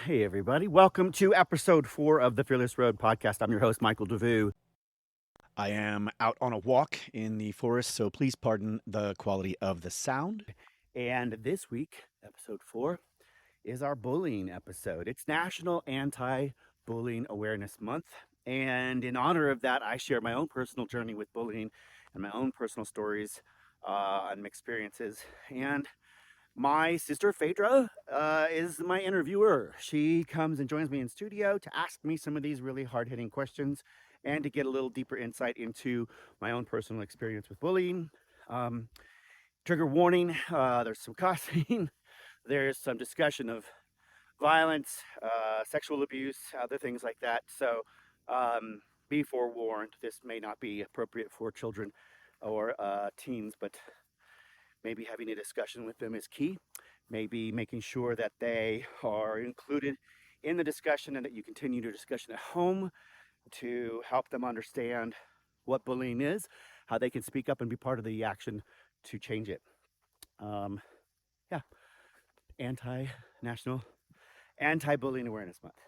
Hey, everybody. Welcome to episode 4 of the Fearless Road podcast. I'm your host, Michael Devous. I am out on a walk in the forest, so please pardon the quality of the sound. And this week, episode 4, is our bullying episode. It's National Anti-Bullying Awareness Month. And in honor of that, I share my own personal journey with bullying and my own personal stories and experiences. And my sister Phaedra is my interviewer. She comes and joins me in studio to ask me some of these really hard-hitting questions and to get a little deeper insight into my own personal experience with bullying. Trigger warning, there's some cussing, there's some discussion of violence, sexual abuse, other things like that. So be forewarned, this may not be appropriate for children or teens, but maybe having a discussion with them is key. Maybe making sure that they are included in the discussion and that you continue your discussion at home to help them understand what bullying is, how they can speak up and be part of the action to change it. Yeah, National Anti-Bullying Awareness Month.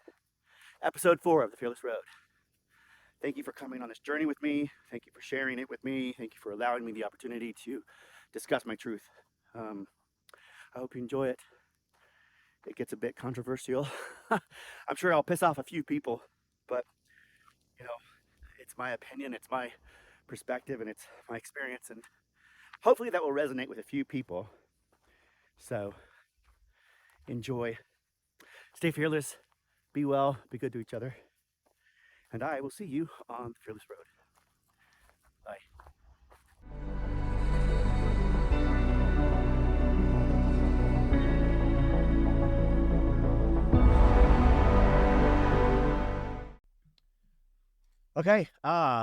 Episode 4 of The Fearless Road. Thank you for coming on this journey with me. Thank you for sharing it with me. Thank you for allowing me the opportunity to discuss my truth. I hope you enjoy it. It gets a bit controversial. I'm sure I'll piss off a few people, but you know, it's my opinion, it's my perspective, and it's my experience, and hopefully that will resonate with a few people. So enjoy. Stay fearless. Be well. Be good to each other. And I will see you on the Fearless Road. Bye. Okay,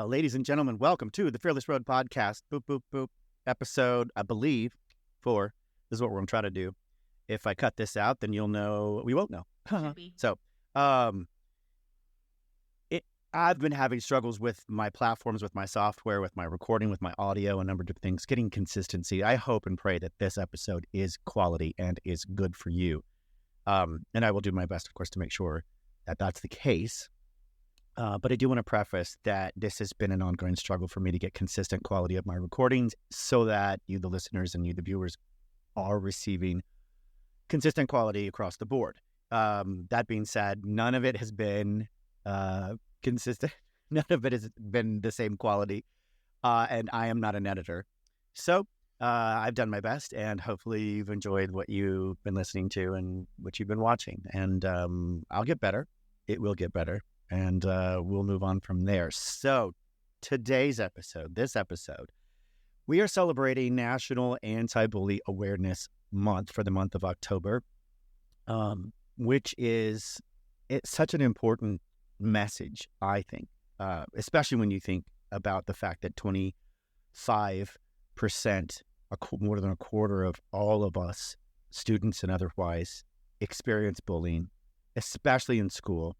ladies and gentlemen, welcome to the Fearless Road podcast. Boop, boop, boop. Episode, I believe, 4. This is what we're going to try to do. If I cut this out, then you'll know. We won't know. So, I've been having struggles with my platforms, with my software, with my recording, with my audio, a number of different things, getting consistency. I hope and pray that this episode is quality and is good for you. And I will do my best, of course, to make sure that that's the case. But I do want to preface that this has been an ongoing struggle for me to get consistent quality of my recordings so that you, the listeners, and you, the viewers, are receiving consistent quality across the board. That being said, none of it has been consistent. None of it has been the same quality. And I am not an editor. So I've done my best, and hopefully you've enjoyed what you've been listening to and what you've been watching. And I'll get better. It will get better. And we'll move on from there. So this episode, we are celebrating National Anti-Bully Awareness Month for the month of October, which it's such an important message, I think, especially when you think about the fact that 25%, more than a quarter of all of us, students and otherwise, experience bullying, especially in school.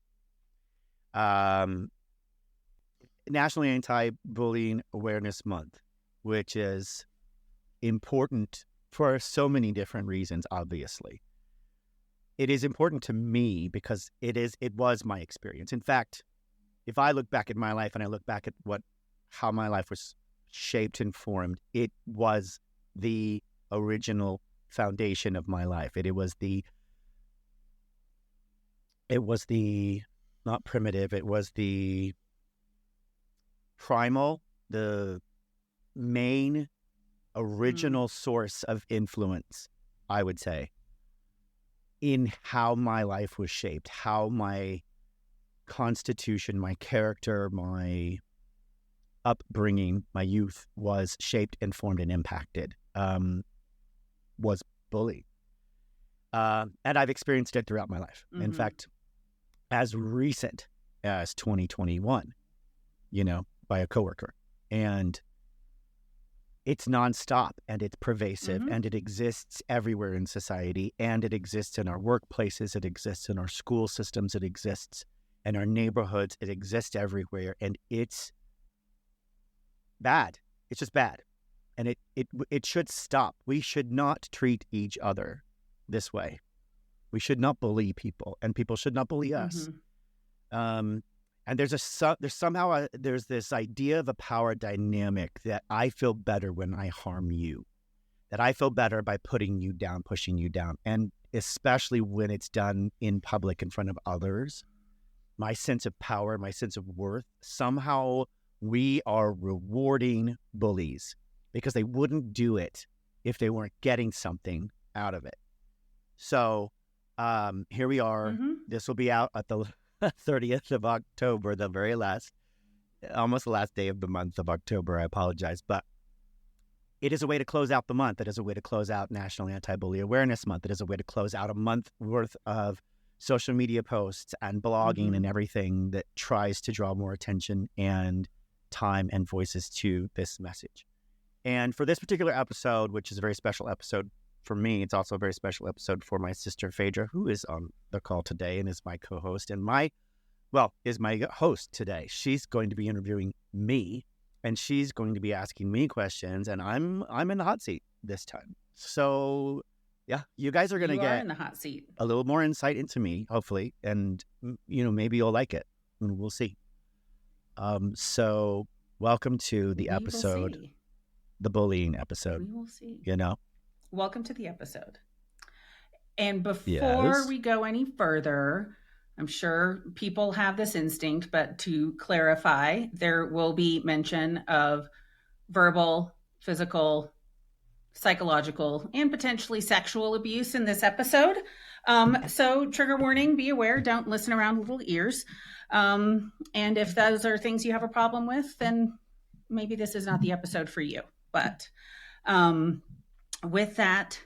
National Anti-Bullying Awareness Month, which is important for so many different reasons, obviously. It is important to me because it was my experience. In fact, if I look back at my life and I look back at how my life was shaped and formed, it was the original foundation of my life. It was the not primitive, it was the primal, the main original source of influence, I would say, in how my life was shaped, how my constitution, my character, my upbringing, my youth was shaped and formed and impacted, was bullying. And I've experienced it throughout my life. Mm-hmm. In fact, as recent as 2021, by a coworker. And it's nonstop, and it's pervasive, mm-hmm. and it exists everywhere in society, and it exists in our workplaces, it exists in our school systems, it exists in our neighborhoods, it exists everywhere, and it's bad. It's just bad. And it should stop. We should not treat each other this way. We should not bully people, and people should not bully us. And there's there's this idea of a power dynamic that I feel better when I harm you, that I feel better by putting you down, pushing you down, and especially when it's done in public in front of others. My sense of power, my sense of worth, somehow we are rewarding bullies because they wouldn't do it if they weren't getting something out of it. So here we are. This will be out at the 30th of October, the very last, almost the last day of the month of October. I apologize. But it is a way to close out the month. It is a way to close out National Anti-Bully Awareness Month. It is a way to close out a month worth of social media posts and blogging and everything that tries to draw more attention and time and voices to this message. And for this particular episode, which is a very special episode for me, it's also a very special episode for my sister Phaedra, who is on the call today and is my co-host and is my host today. She's going to be interviewing me, and she's going to be asking me questions, and I'm in the hot seat this time. So yeah, you guys are going to get in the hot seat, a little more insight into me, hopefully, and maybe you'll like it, and we'll see. So welcome to the episode, the bullying episode. We will see. Welcome to the episode. And before we go any further, I'm sure people have this instinct, but to clarify, there will be mention of verbal, physical, psychological, and potentially sexual abuse in this episode. So trigger warning, be aware, don't listen around little ears. And if those are things you have a problem with, then maybe this is not the episode for you. But with that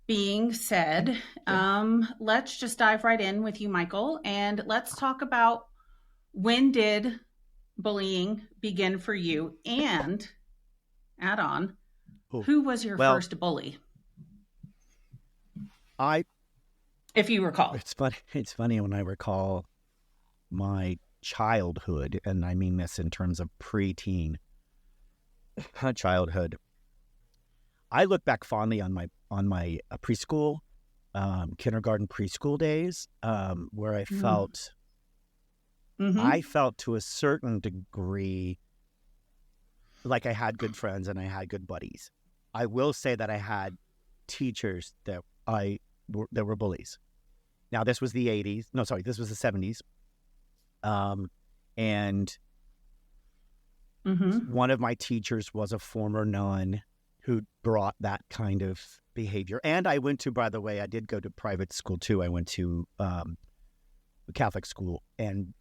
being said, let's just dive right in with you, Michael, and let's talk about when did bullying begin for you, and add on, who was your first bully? If you recall. It's funny when I recall my childhood, and I mean this in terms of preteen childhood. I look back fondly on my preschool, kindergarten, preschool days, where I felt, I felt to a certain degree like I had good friends and I had good buddies. I will say that I had teachers that were bullies. Now this was the 80s. No, sorry, this was the 70s. And one of my teachers was a former nun who brought that kind of behavior. And I went to, by the way, I did go to private school too. I went to a Catholic school, and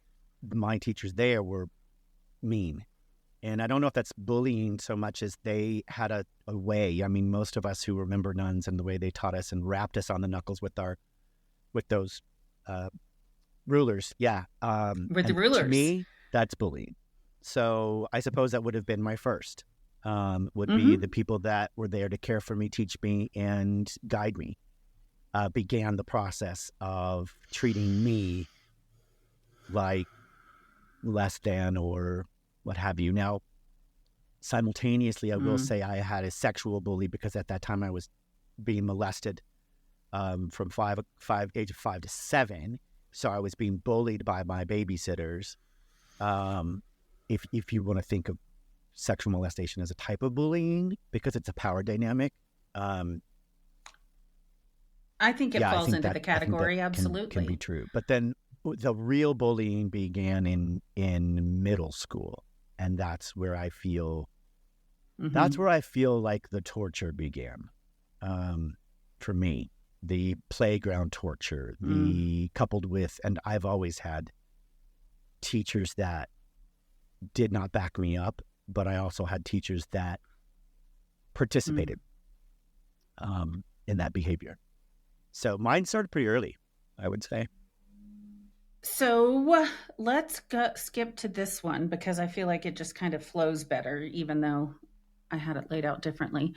my teachers there were mean. And I don't know if that's bullying so much as they had a way. I mean, most of us who remember nuns and the way they taught us and rapped us on the knuckles with those rulers. Yeah. With the rulers. To me, that's bullying. So I suppose that would have been my first. Would be the people that were there to care for me, teach me, and guide me, began the process of treating me like less than or what have you. Now, simultaneously, I will say I had a sexual bully because at that time I was being molested from age of 5 to 7. So I was being bullied by my babysitters. If you want to think of sexual molestation as a type of bullying because it's a power dynamic. I think it falls into the category, absolutely. Can be true. But then the real bullying began in middle school, and that's where I feel like the torture began. For me, the playground torture, the coupled with, and I've always had teachers that did not back me up, but I also had teachers that participated in that behavior. So mine started pretty early, I would say. So let's skip to this one because I feel like it just kind of flows better, even though I had it laid out differently.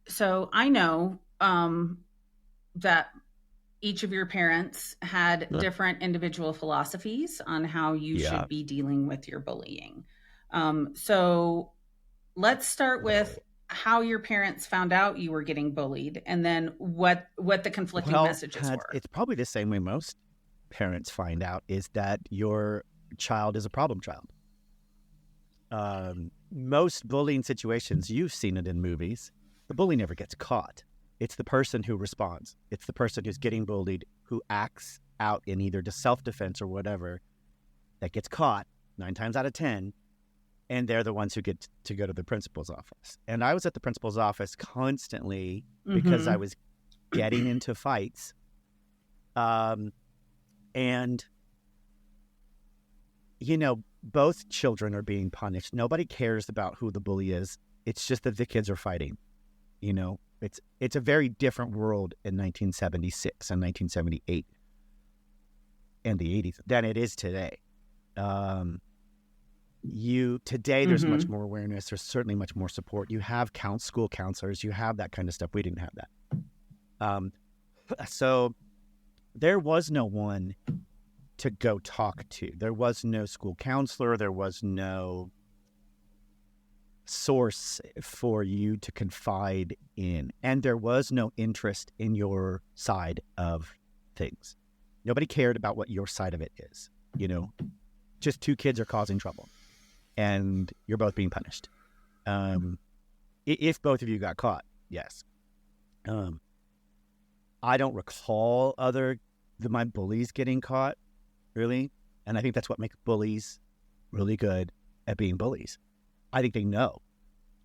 So I know that each of your parents had different individual philosophies on how you should be dealing with your bullying. So let's start with how your parents found out you were getting bullied, and then what the conflicting messages were. It's probably the same way most parents find out, is that your child is a problem child. Most bullying situations, you've seen it in movies, the bully never gets caught. It's the person who responds. It's the person who's getting bullied, who acts out in either self-defense or whatever, that gets caught 9 times out of 10, and they're the ones who get to go to the principal's office. And I was at the principal's office constantly because I was getting into fights. And, both children are being punished. Nobody cares about who the bully is. It's just that the kids are fighting. It's a very different world in 1976 and 1978 and the 80s than it is today. Today there's much more awareness. There's certainly much more support. You have school counselors. You have that kind of stuff. We didn't have that. So there was no one to go talk to. There was no school counselor. There was no source for you to confide in. And there was no interest in your side of things. Nobody cared about what your side of it is. Just 2 kids are causing trouble and you're both being punished. If both of you got caught, yes. I don't recall my bullies getting caught, really. And I think that's what makes bullies really good at being bullies. I think they know.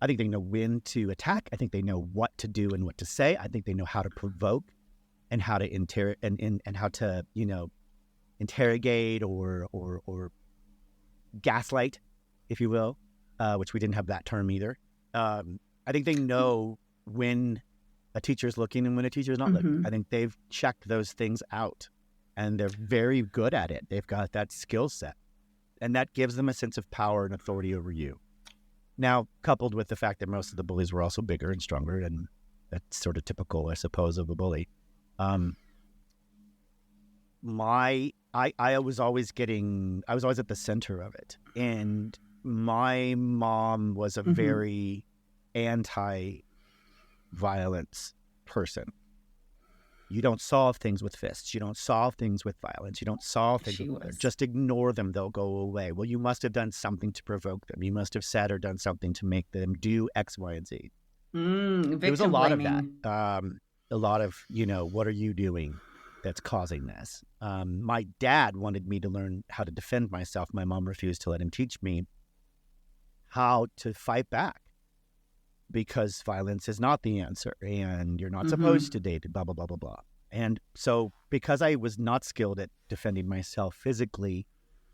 I think they know when to attack. I think they know what to do and what to say. I think they know how to provoke and how to and how to, interrogate or gaslight, if you will, which we didn't have that term either. I think they know when a teacher's looking and when a teacher's not looking. I think they've checked those things out and they're very good at it. They've got that skill set and that gives them a sense of power and authority over you. Now, coupled with the fact that most of the bullies were also bigger and stronger, and that's sort of typical, I suppose, of a bully. I was always at the center of it. And my mom was a very anti-violence person. You don't solve things with fists. You don't solve things with violence. You don't solve things just ignore them. They'll go away. Well, you must have done something to provoke them. You must have said or done something to make them do X, Y, and Z. There was a lot of that. A lot of, what are you doing that's causing this? My dad wanted me to learn how to defend myself. My mom refused to let him teach me how to fight back because violence is not the answer and you're not supposed to date, blah, blah, blah, blah, blah. And so because I was not skilled at defending myself physically,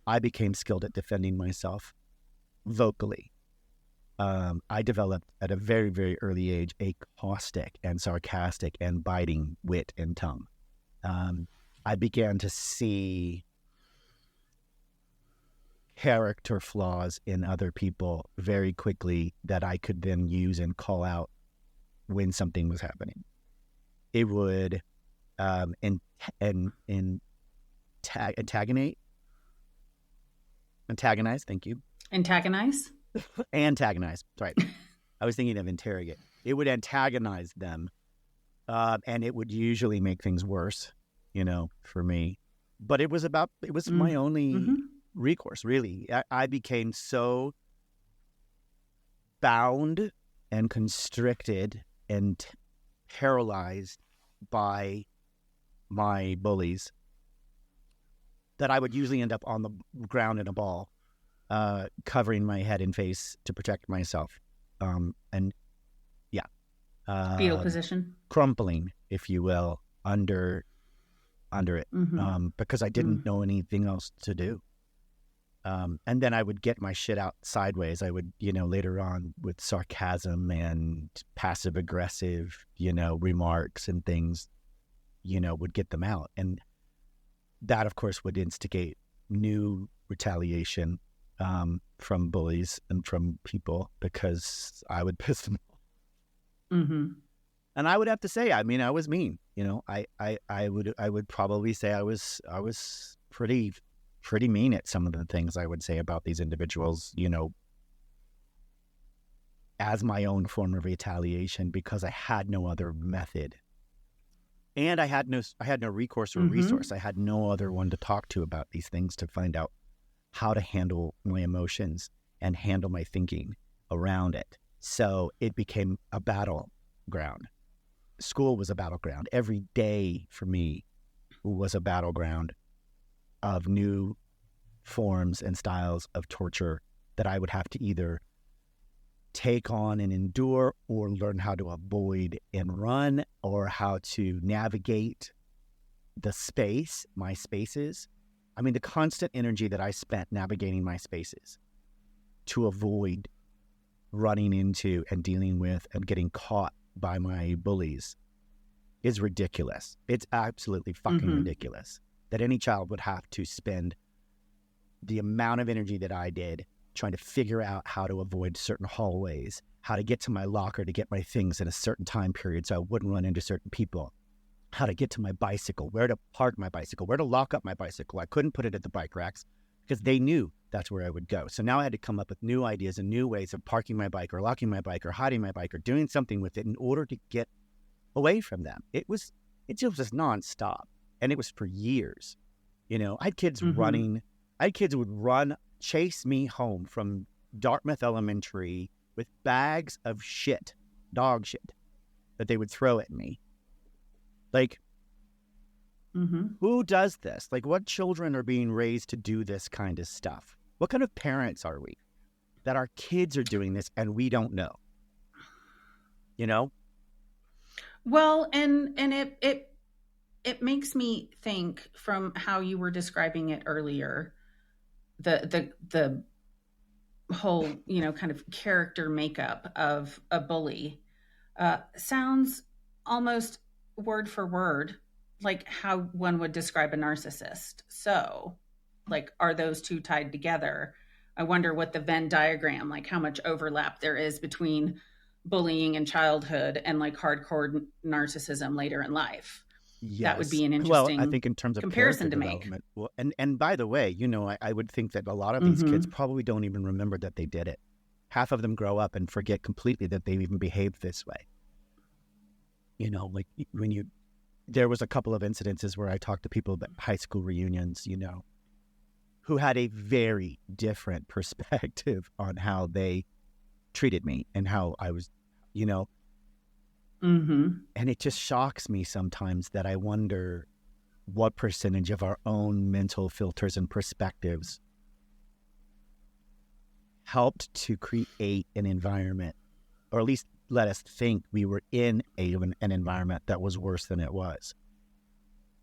I became skilled at defending myself vocally. I developed at a very, very early age a caustic and sarcastic and biting wit and tongue. I began to see character flaws in other people very quickly that I could then use and call out when something was happening. It would antagonize. Thank you. Antagonize. Right. I was thinking of interrogate. It would antagonize them, and it would usually make things worse, for me. But it was my only recourse, really. I became so bound and constricted and paralyzed by my bullies that I would usually end up on the ground in a ball, covering my head and face to protect myself. Fetal position. Crumpling, if you will, under it, because I didn't know anything else to do. And then I would get my shit out sideways. I would, later on with sarcasm and passive aggressive, remarks and things, would get them out. And that, of course, would instigate new retaliation from bullies and from people because I would piss them off. And I would have to say, I was mean. I would probably say I was pretty mean at some of the things I would say about these individuals, as my own form of retaliation because I had no other method. And I had no recourse or resource. I had no other one to talk to about these things to find out how to handle my emotions and handle my thinking around it. So it became a battleground. School was a battleground. Every day for me was a battleground of new forms and styles of torture that I would have to either take on and endure or learn how to avoid and run, or how to navigate the space, my spaces. I mean, the constant energy that I spent navigating my spaces to avoid running into and dealing with and getting caught by my bullies is ridiculous. It's absolutely fucking ridiculous that any child would have to spend the amount of energy that I did trying to figure out how to avoid certain hallways, how to get to my locker to get my things in a certain time period so I wouldn't run into certain people, how to get to my bicycle, where to park my bicycle, where to lock up my bicycle. I couldn't put it at the bike racks because they knew that's where I would go. So now I had to come up with new ideas and new ways of parking my bike or locking my bike or hiding my bike or doing something with it in order to get away from them. It just was nonstop. And it was for years. You know, I had kids running. I had kids who would run, chase me home from Dartmouth Elementary with bags of shit, dog shit, that they would throw at me. Like, who does this? Like, what children are being raised to do this kind of stuff? What kind of parents are we that our kids are doing this and we don't know? You know? Well, and it makes me think from how you were describing it earlier, the whole, you know, kind of character makeup of a bully sounds almost word for word like how one would describe a narcissist. So, like, are those two tied together? I wonder what the Venn diagram, like how much overlap there is between bullying in childhood and like hardcore narcissism later in life. Yes. That would be an interesting I think in terms of comparison to development. make. Well, and by the way, you know, I would think that a lot of these kids probably don't even remember that they did it. Half of them grow up and forget completely that they even behaved this way. You know, like there was a couple of incidences where I talked to people about high school reunions, you know, who had a very different perspective on how they treated me and how I was, you know. And it just shocks me sometimes that I wonder what percentage of our own mental filters and perspectives helped to create an environment, or at least let us think we were in an environment that was worse than it was.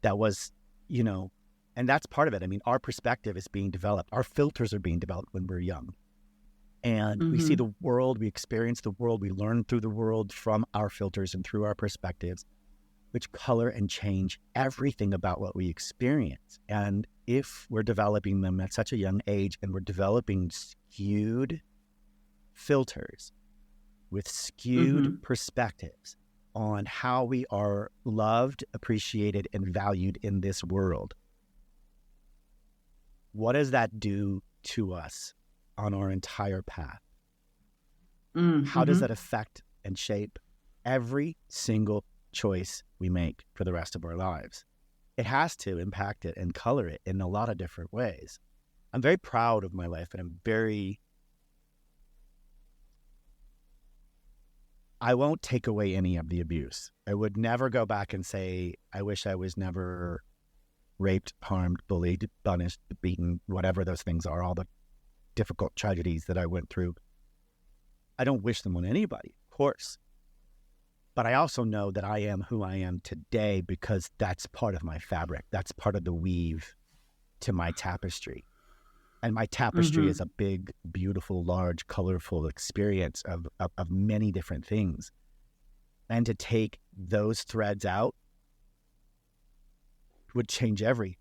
That was, you know, and that's part of it. I mean, our perspective is being developed. Our filters are being developed when we're young. And we see the world, we experience the world, we learn through the world from our filters and through our perspectives, which color and change everything about what we experience. And if we're developing them at such a young age and we're developing skewed filters with skewed perspectives on how we are loved, appreciated, and valued in this world, what does that do to us on our entire path? How does that affect and shape every single choice we make for the rest of our lives? It has to impact it and color it in a lot of different ways. I'm very proud of my life, and I won't take away any of the abuse. I would never go back and say, I wish I was never raped, harmed, bullied, punished, beaten, whatever those things are, all the difficult tragedies that I went through. I don't wish them on anybody, of course. But I also know that I am who I am today because that's part of my fabric. That's part of the weave to my tapestry. And my tapestry is a big, beautiful, large, colorful experience of many different things. And to take those threads out would change everything.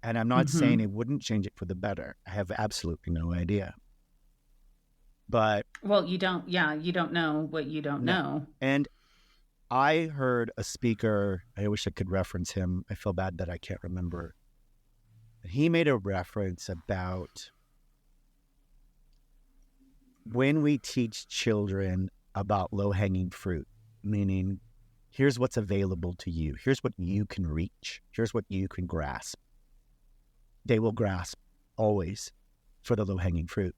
And I'm not saying it wouldn't change it for the better. I have absolutely no idea. But well, you don't know what you don't know. And I heard a speaker, I wish I could reference him. I feel bad that I can't remember. He made a reference about when we teach children about low-hanging fruit, meaning here's what's available to you, here's what you can reach, here's what you can grasp, they will grasp always for the low-hanging fruit.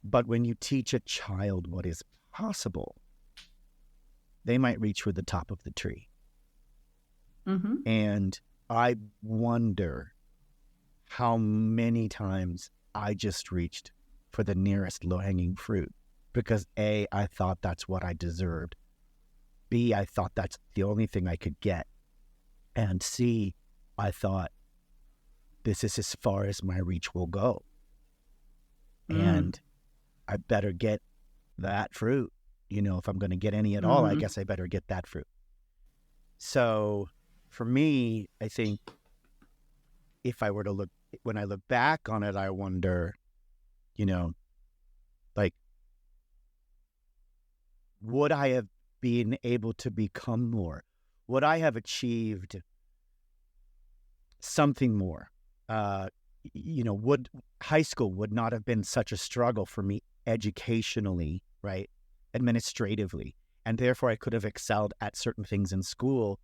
But when you teach a child what is possible, they might reach for the top of the tree. Mm-hmm. And I wonder how many times I just reached for the nearest low-hanging fruit because A, I thought that's what I deserved. B, I thought that's the only thing I could get. And C, I thought this is as far as my reach will go. And I better get that fruit. You know, if I'm going to get any at all, I guess I better get that fruit. So for me, I think if I were to look, when I look back on it, I wonder, you know, like, would I have been able to become more? Would I have achieved something more? You know, would high school would not have been such a struggle for me educationally, right? Administratively. And therefore I could have excelled at certain things in school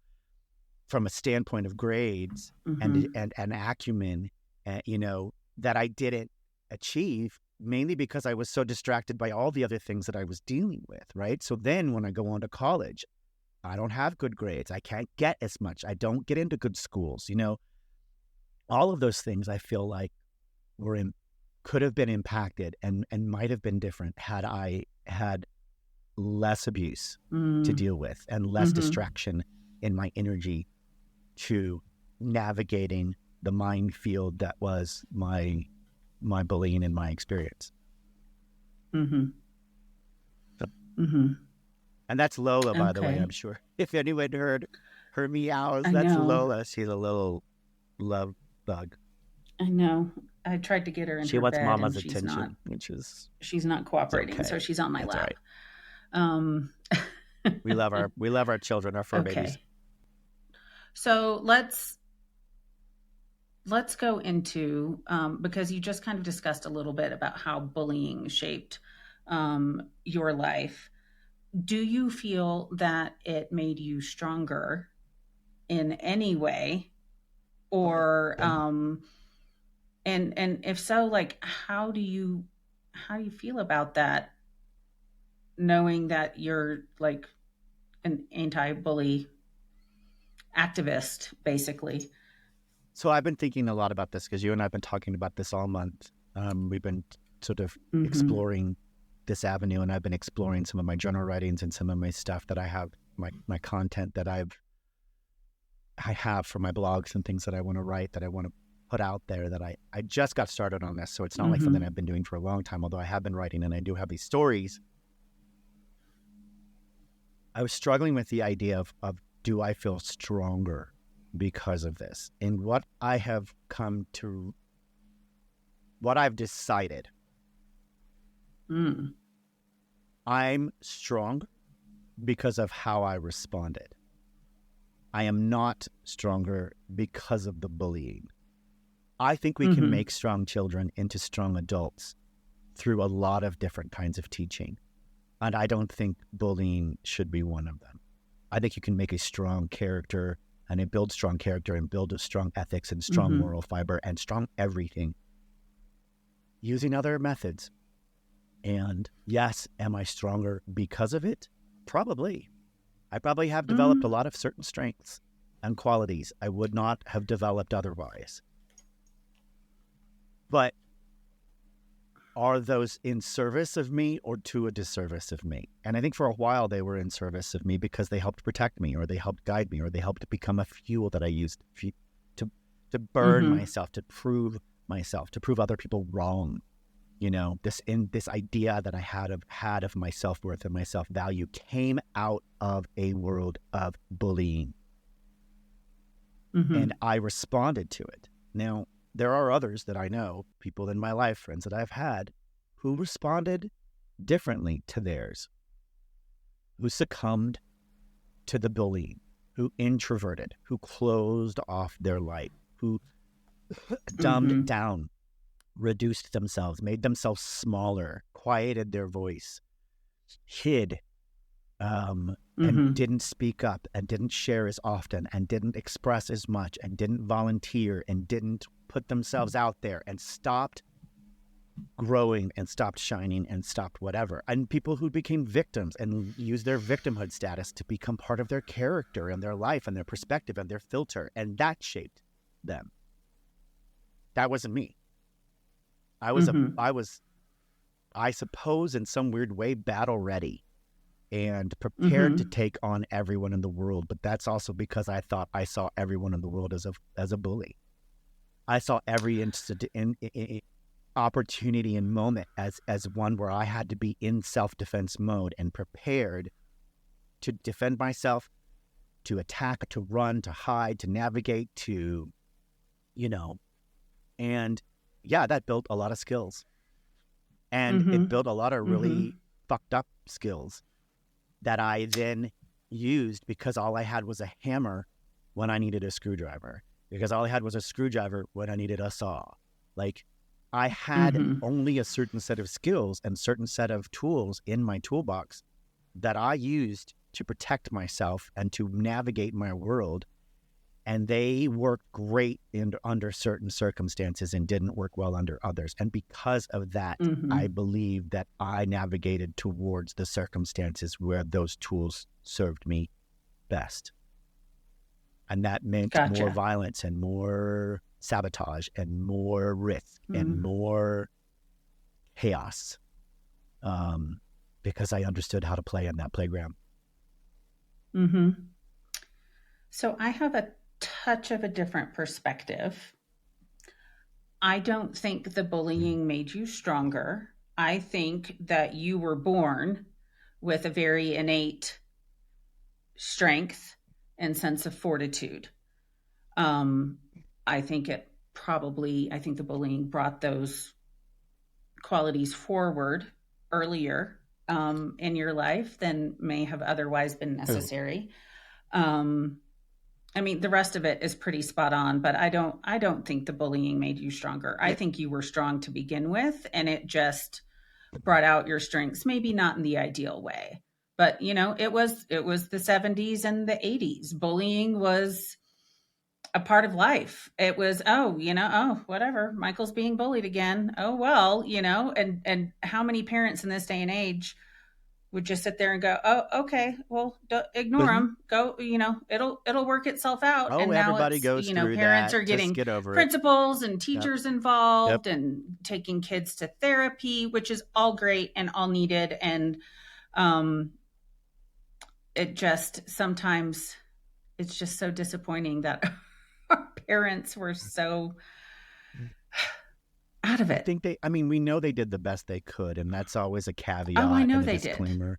from a standpoint of grades and acumen, you know, that I didn't achieve, mainly because I was so distracted by all the other things that I was dealing with, right? So then when I go on to college, I don't have good grades. I can't get as much. I don't get into good schools, you know. All of those things I feel like could have been impacted and might have been different had I had less abuse to deal with and less distraction in my energy to navigating the minefield that was my bullying and my experience. And that's Lola, by the way, I'm sure. If anyone heard her meows, that's Lola. She's a little love bug. I know. I tried to get her in she her wants bed mama's and attention, which is she's not cooperating, okay. So she's on my that's lap. Right. we love our children, our fur babies. So let's go into because you just kind of discussed a little bit about how bullying shaped your life. Do you feel that it made you stronger in any way, or and if so, like how do you feel about that, knowing that you're like an anti-bully activist, basically? So I've been thinking a lot about this because you and I have been talking about this all month. We've been sort of exploring this avenue, and I've been exploring some of my journal writings and some of my stuff that I have, my content that I have for my blogs and things that I want to write, that I want to put out there, that I just got started on this. So it's not like something I've been doing for a long time, although I have been writing and I do have these stories. I was struggling with the idea of do I feel stronger because of this? And what I've decided, I'm strong because of how I responded. I am not stronger because of the bullying. I think we can make strong children into strong adults through a lot of different kinds of teaching. And I don't think bullying should be one of them. I think you can make a strong character and build strong character and build a strong ethics and strong moral fiber and strong everything using other methods. And yes, am I stronger because of it? Probably. I probably have developed a lot of certain strengths and qualities I would not have developed otherwise. But are those in service of me or to a disservice of me? And I think for a while they were in service of me because they helped protect me, or they helped guide me, or they helped become a fuel that I used to burn myself, to prove myself, to prove other people wrong. You know, this idea that I had of my self-worth and my self-value came out of a world of bullying. And I responded to it. Now, there are others that I know, people in my life, friends that I've had, who responded differently to theirs, who succumbed to the bullying, who introverted, who closed off their light, who dumbed down, reduced themselves, made themselves smaller, quieted their voice, hid, and didn't speak up, and didn't share as often, and didn't express as much, and didn't volunteer, and didn't put themselves out there, and stopped growing, and stopped shining, and stopped whatever. And people who became victims and used their victimhood status to become part of their character and their life and their perspective and their filter, and that shaped them. That wasn't me. I was I suppose in some weird way battle ready and prepared to take on everyone in the world, but that's also because I thought I saw everyone in the world as a bully. I saw every instant in opportunity and moment as one where I had to be in self-defense mode and prepared to defend myself, to attack, to run, to hide, to navigate, to, and yeah, that built a lot of skills. And it built a lot of really fucked up skills that I then used because all I had was a hammer when I needed a screwdriver, because all I had was a screwdriver when I needed a saw. Like, I had only a certain set of skills and certain set of tools in my toolbox that I used to protect myself and to navigate my world. And they worked great under certain circumstances and didn't work well under others. And because of that, I believe that I navigated towards the circumstances where those tools served me best. And that meant more violence and more sabotage and more risk and more chaos, because I understood how to play in that playground. So I have a touch of a different perspective. I don't think the bullying made you stronger. I think that you were born with a very innate strength and sense of fortitude. I think the bullying brought those qualities forward earlier in your life than may have otherwise been necessary. I mean, the rest of it is pretty spot on, but I don't think the bullying made you stronger. I think you were strong to begin with, and it just brought out your strengths, maybe not in the ideal way. But, it was the 70s and the 80s. Bullying was a part of life. It was, whatever, Michael's being bullied again. Oh, well, and how many parents in this day and age would just sit there and go, oh, okay, well, ignore them. Go, it'll work itself out. Oh, and now everybody goes through parents that. Are getting get over principals and teachers involved and taking kids to therapy, which is all great and all needed. And it just sometimes it's just so disappointing that our parents were so out of it. We know they did the best they could, and that's always a caveat. Oh, I know and a they disclaimer did.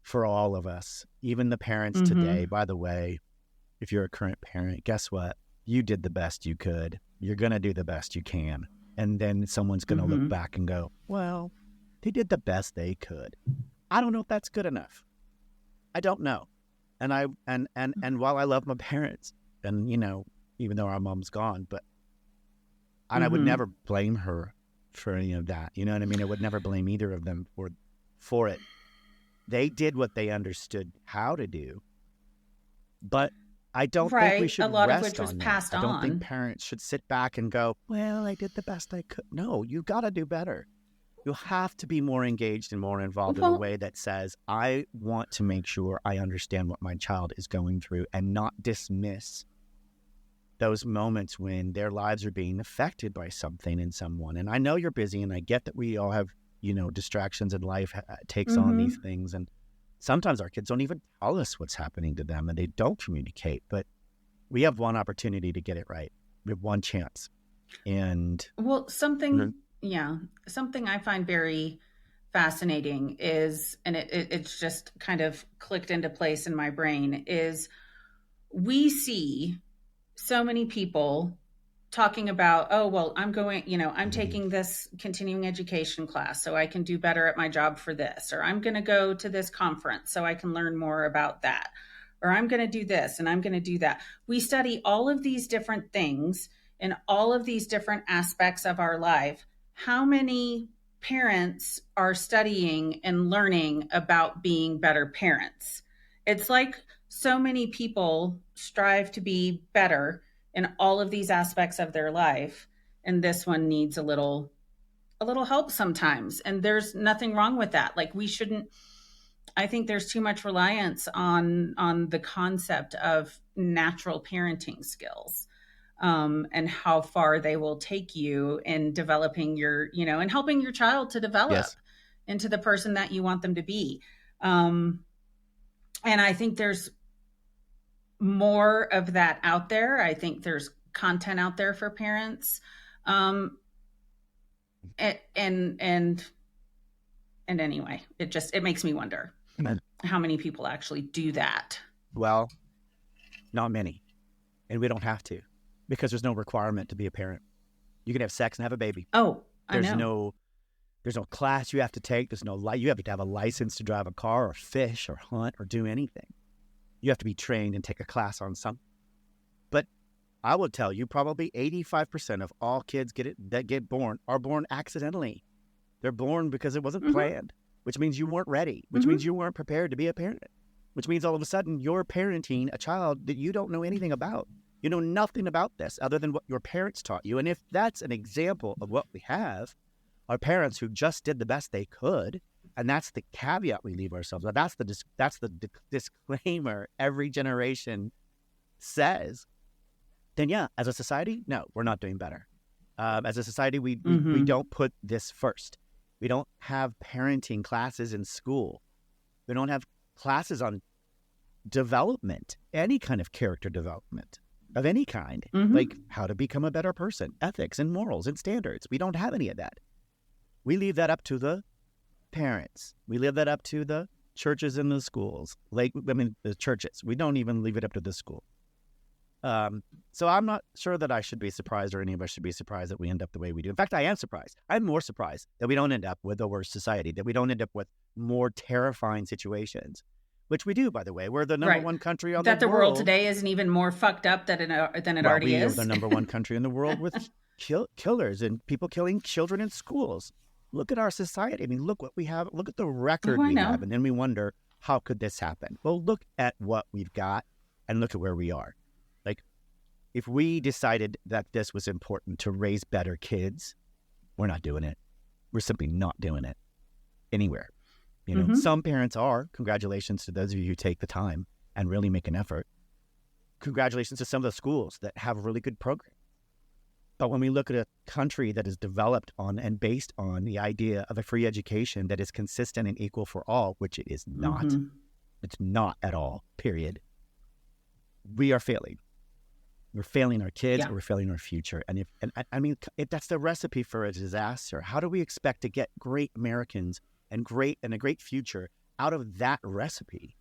For all of us, even the parents today. By the way, if you're a current parent, guess what? You did the best you could. You're going to do the best you can. And then someone's going to look back and go, well, they did the best they could. I don't know if that's good enough. I don't know. And while I love my parents, and, even though our mom's gone, but and I would never blame her for any of that. You know what I mean? I would never blame either of them for it. They did what they understood how to do. But I don't think we should a lot rest of which was on passed that. on. I don't think parents should sit back and go, well, I did the best I could. No, you got to do better. You have to be more engaged and more involved in a way that says, I want to make sure I understand what my child is going through and not dismiss those moments when their lives are being affected by something in someone. And I know you're busy, and I get that we all have, distractions in life takes on these things. And sometimes our kids don't even tell us what's happening to them, and they don't communicate. But we have one opportunity to get it right. We have one chance. And something I find very fascinating is, and it's just kind of clicked into place in my brain, is we see so many people talking about, oh, well, I'm going, I'm taking this continuing education class so I can do better at my job for this, or I'm going to go to this conference so I can learn more about that, or I'm going to do this and I'm going to do that. We study all of these different things in all of these different aspects of our life. How many parents are studying and learning about being better parents. It's like so many people strive to be better in all of these aspects of their life, and this one needs a little help sometimes, and there's nothing wrong with that. Like, we shouldn't, I think there's too much reliance on the concept of natural parenting skills, and how far they will take you in developing and helping your child to develop into the person that you want them to be. And I think there's more of that out there. I think there's content out there for parents. And anyway, it makes me wonder how many people actually do that. Well, not many. And we don't have to, because there's no requirement to be a parent. You can have sex and have a baby. Oh, I know. There's no class you have to take. You have to have a license to drive a car or fish or hunt or do anything. You have to be trained and take a class on something. But I will tell you, probably 85% of all kids that get born are born accidentally. They're born because it wasn't planned, which means you weren't ready, which means you weren't prepared to be a parent, which means all of a sudden you're parenting a child that you don't know anything about. You know nothing about this other than what your parents taught you. And if that's an example of what we have, are parents who just did the best they could, and that's the caveat we leave ourselves. That's the disclaimer every generation says. Then yeah, as a society, no, we're not doing better. As a society, we don't put this first. We don't have parenting classes in school. We don't have classes on development, any kind of character development of any kind, like how to become a better person, ethics and morals and standards. We don't have any of that. We leave that up to the parents. We leave that up to the churches and the schools. The churches. We don't even leave it up to the school. So I'm not sure that I should be surprised, or any of us should be surprised that we end up the way we do. In fact, I am surprised. I'm more surprised that we don't end up with a worse society, that we don't end up with more terrifying situations, which we do, by the way. We're the number one country on the world. That the world today isn't even more fucked up than it already is. We're the number one country in the world with killers and people killing children in schools. Look at our society. I mean, look what we have. Look at the record we have. And then we wonder, how could this happen? Well, look at what we've got and look at where we are. Like, if we decided that this was important to raise better kids, we're not doing it. We're simply not doing it anywhere. You know, some parents are. Congratulations to those of you who take the time and really make an effort. Congratulations to some of the schools that have really good programs. But when we look at a country that is developed on and based on the idea of a free education that is consistent and equal for all, which it is not. It's not at all, period. We are failing. We're failing our kids, or we're failing our future. And if that's the recipe for a disaster, how do we expect to get great Americans and a great future out of that recipe?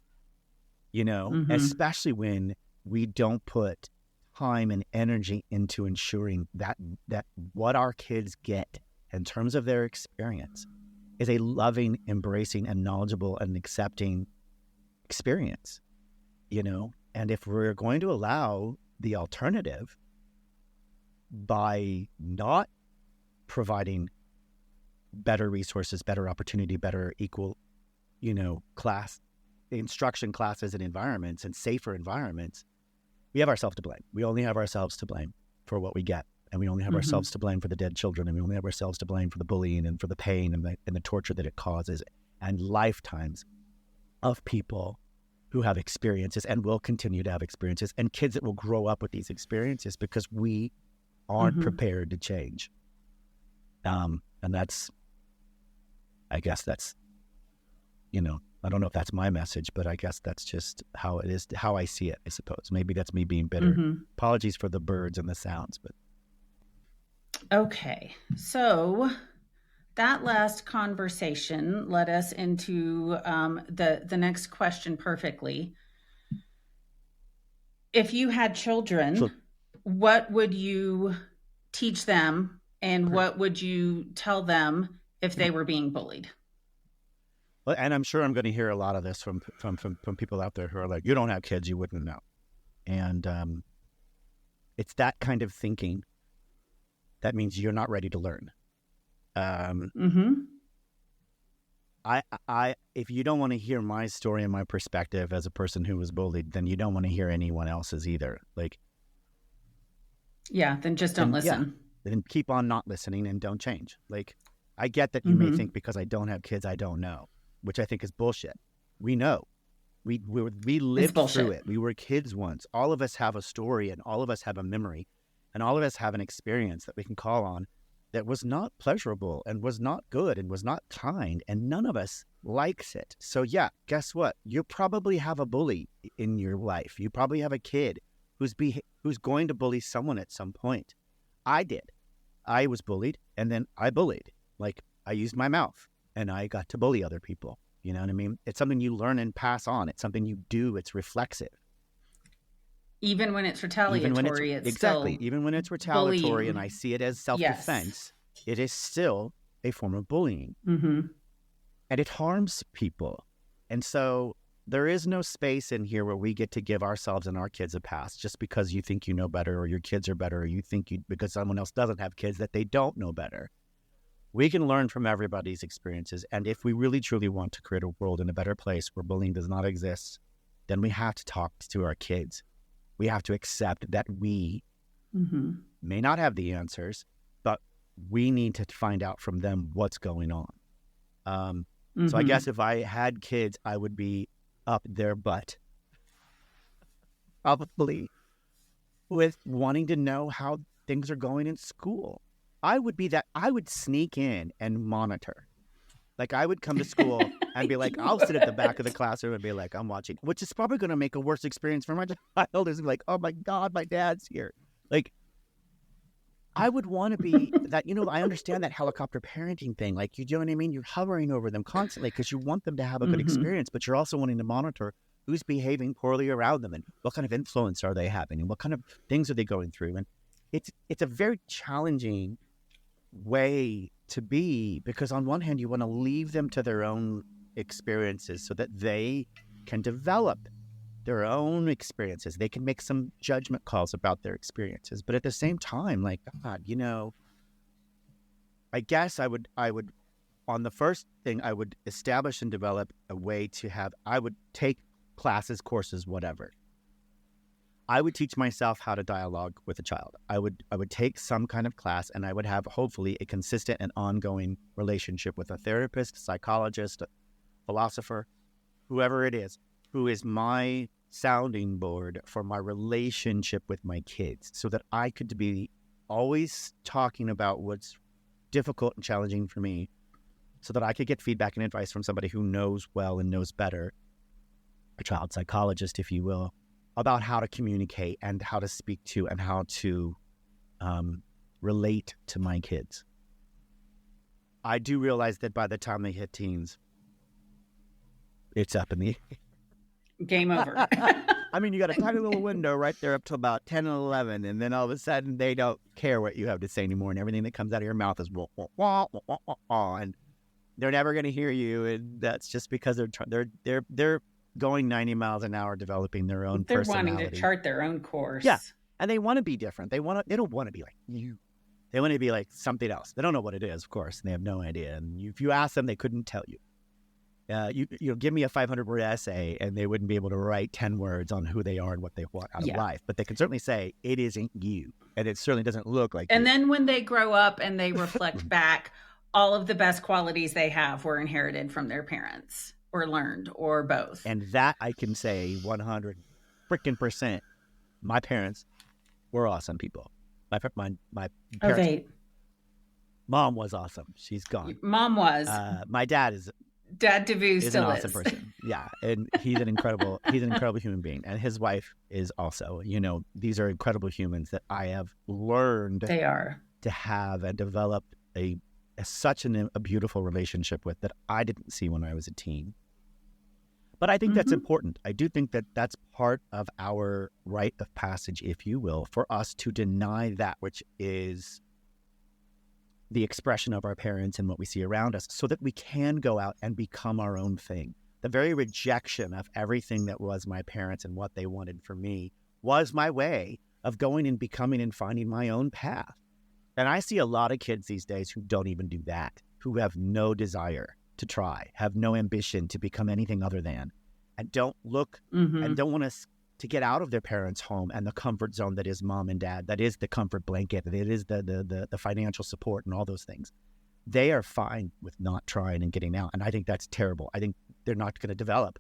You know, especially when we don't put time and energy into ensuring that what our kids get in terms of their experience is a loving, embracing, and knowledgeable and accepting experience, you know? And if we're going to allow the alternative by not providing better resources, better opportunity, better equal, you know, class, instruction classes and environments and safer environments, we have ourselves to blame. We only have ourselves to blame for what we get. And we only have ourselves to blame for the dead children. And we only have ourselves to blame for the bullying and for the pain and the torture that it causes. And lifetimes of people who have experiences and will continue to have experiences, and kids that will grow up with these experiences because we aren't prepared to change. And I guess that's, you know, I don't know if that's my message, but I guess that's just how it is, how I see it, I suppose. Maybe that's me being bitter. Apologies for the birds and the sounds, but. Okay. So that last conversation led us into the next question perfectly. If you had children, what would you teach them, and what would you tell them if they were being bullied? Well, and I'm sure I'm going to hear a lot of this from people out there who are like, you don't have kids, you wouldn't know. And it's that kind of thinking that means you're not ready to learn. if you don't want to hear my story and my perspective as a person who was bullied, then you don't want to hear anyone else's either. Like, yeah, then just don't listen. Yeah, then keep on not listening and don't change. Like, I get that you may think because I don't have kids, I don't know, which I think is bullshit. We know. We lived through it. We were kids once. All of us have a story, and all of us have a memory, and all of us have an experience that we can call on that was not pleasurable and was not good and was not kind, and none of us likes it. So yeah, guess what? You probably have a bully in your life. You probably have a kid who's going to bully someone at some point. I did. I was bullied, and then I bullied. Like, I used my mouth, and I got to bully other people. You know what I mean? It's something you learn and pass on. It's something you do. It's reflexive. Even when it's retaliatory, it's exactly. Still even when it's retaliatory, bullying. And I see it as self-defense, It is still a form of bullying. And it harms people. And so there is no space in here where we get to give ourselves and our kids a pass just because you think you know better, or your kids are better, or you think because someone else doesn't have kids that they don't know better. We can learn from everybody's experiences. And if we really, truly want to create a world in a better place where bullying does not exist, then we have to talk to our kids. We have to accept that we may not have the answers, but we need to find out from them what's going on. So I guess if I had kids, I would be up their butt, probably, with wanting to know how things are going in school. I would sneak in and monitor. Like, I would come to school and be like, I'll sit at the back of the classroom and be like, I'm watching, which is probably going to make a worse experience for my child. Is like, oh my God, my dad's here. Like, I would want to be that, I understand that helicopter parenting thing. Like, you know what I mean? You're hovering over them constantly because you want them to have a good experience, but you're also wanting to monitor who's behaving poorly around them and what kind of influence are they having and what kind of things are they going through. And it's a very challenging way to be, because on one hand, you want to leave them to their own experiences so that they can develop their own experiences. They can make some judgment calls about their experiences. But at the same time, like, God, I guess I would, on the first thing, I would establish and develop a way I would take classes, courses, whatever. I would teach myself how to dialogue with a child. I would take some kind of class, and I would have, hopefully, a consistent and ongoing relationship with a therapist, psychologist, a philosopher, whoever it is, who is my sounding board for my relationship with my kids, so that I could be always talking about what's difficult and challenging for me, so that I could get feedback and advice from somebody who knows well and knows better, a child psychologist, if you will, about how to communicate and how to speak to and how to relate to my kids. I do realize that by the time they hit teens, it's up in the game over. I mean, you got a tiny little window right there up to about 10 and 11, and then all of a sudden they don't care what you have to say anymore, and everything that comes out of your mouth is wah, wah, wah, wah, wah, wah, wah, and they're never going to hear you, and that's just because they're going 90 miles an hour, developing their own personality. They're wanting to chart their own course. Yeah, and they want to be different. They don't want to be like you. They want to be like something else. They don't know what it is, of course, and they have no idea. And if you ask them, they couldn't tell you. You give me a 500-word essay, and they wouldn't be able to write 10 words on who they are and what they want out of life. But they can certainly say, it isn't you, and it certainly doesn't look like you. And then when they grow up and they reflect back, all of the best qualities they have were inherited from their parents, or learned, or both. And that I can say 100% my parents were awesome people. My parents, mom was awesome. She's gone. Mom was. My dad Devous is an awesome person. Yeah, and he's an incredible human being, and his wife is also. These are incredible humans that I have learned to have and develop such a beautiful relationship with that I didn't see when I was a teen. But I think that's important. I do think that that's part of our rite of passage, if you will, for us to deny that which is the expression of our parents and what we see around us, so that we can go out and become our own thing. The very rejection of everything that was my parents and what they wanted for me was my way of going and becoming and finding my own path. And I see a lot of kids these days who don't even do that, who have no desire to try, have no ambition to become anything other than, and don't look and don't want to get out of their parents' home and the comfort zone that is mom and dad, that is the comfort blanket, that is the financial support and all those things. They are fine with not trying and getting out. And I think that's terrible. I think they're not going to develop.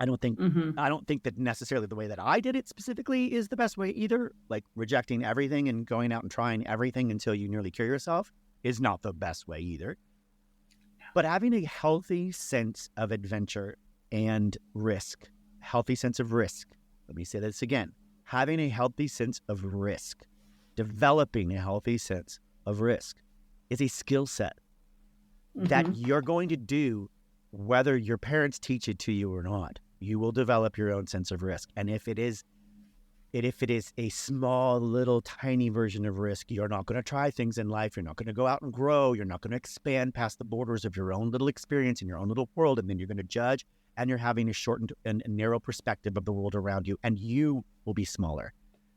I don't think that necessarily the way that I did it specifically is the best way either. Like rejecting everything and going out and trying everything until you nearly kill yourself is not the best way either. But having a healthy sense of adventure and risk, healthy sense of risk. Let me say this again. Having a healthy sense of risk, developing a healthy sense of risk is a skill set that you're going to do whether your parents teach it to you or not. You will develop your own sense of risk. And if it is a small, little, tiny version of risk, you're not going to try things in life. You're not going to go out and grow. You're not going to expand past the borders of your own little experience in your own little world. And then you're going to judge, and you're having a shortened and narrow perspective of the world around you, and you will be smaller.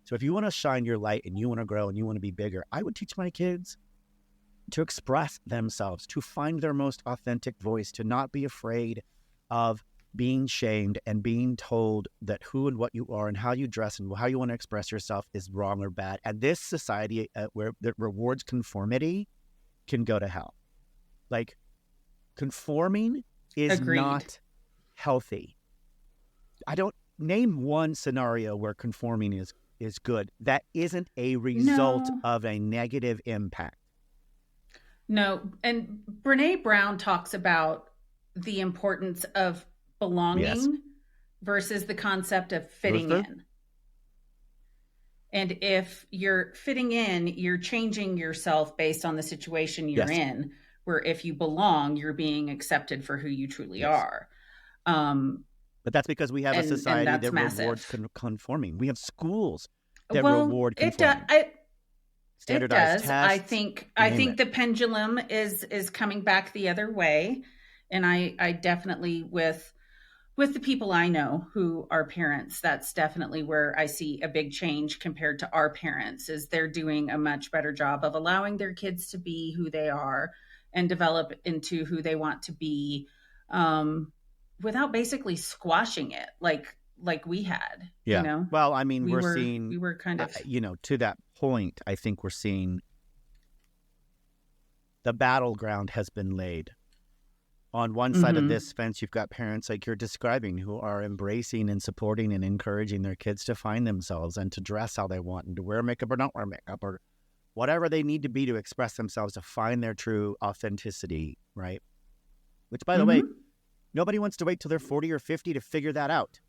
So if you want to shine your light and you want to grow and you want to be bigger, I would teach my kids to express themselves, to find their most authentic voice, to not be afraid of being shamed and being told that who and what you are and how you dress and how you want to express yourself is wrong or bad. And this society where that rewards conformity can go to hell. Like, conforming is not healthy. I don't name one scenario where conforming is good. That isn't a result of a negative impact. No. And Brene Brown talks about the importance of belonging versus the concept of fitting in. And if you're fitting in, you're changing yourself based on the situation you're in, where if you belong, you're being accepted for who you truly are. But that's because we have a society that rewards conforming. We have schools that reward conforming. Standardized tests. I think the pendulum is coming back the other way. And I definitely, with the people I know who are parents, that's definitely where I see a big change compared to our parents, is they're doing a much better job of allowing their kids to be who they are and develop into who they want to be, without basically squashing it like we had. Yeah. You know? Well, I mean, we were kind of, to that point, I think we're seeing the battleground has been laid. On one side of this fence, you've got parents like you're describing who are embracing and supporting and encouraging their kids to find themselves and to dress how they want and to wear makeup or not wear makeup or whatever they need to be to express themselves, to find their true authenticity, right? Which, by the way, nobody wants to wait till they're 40 or 50 to figure that out.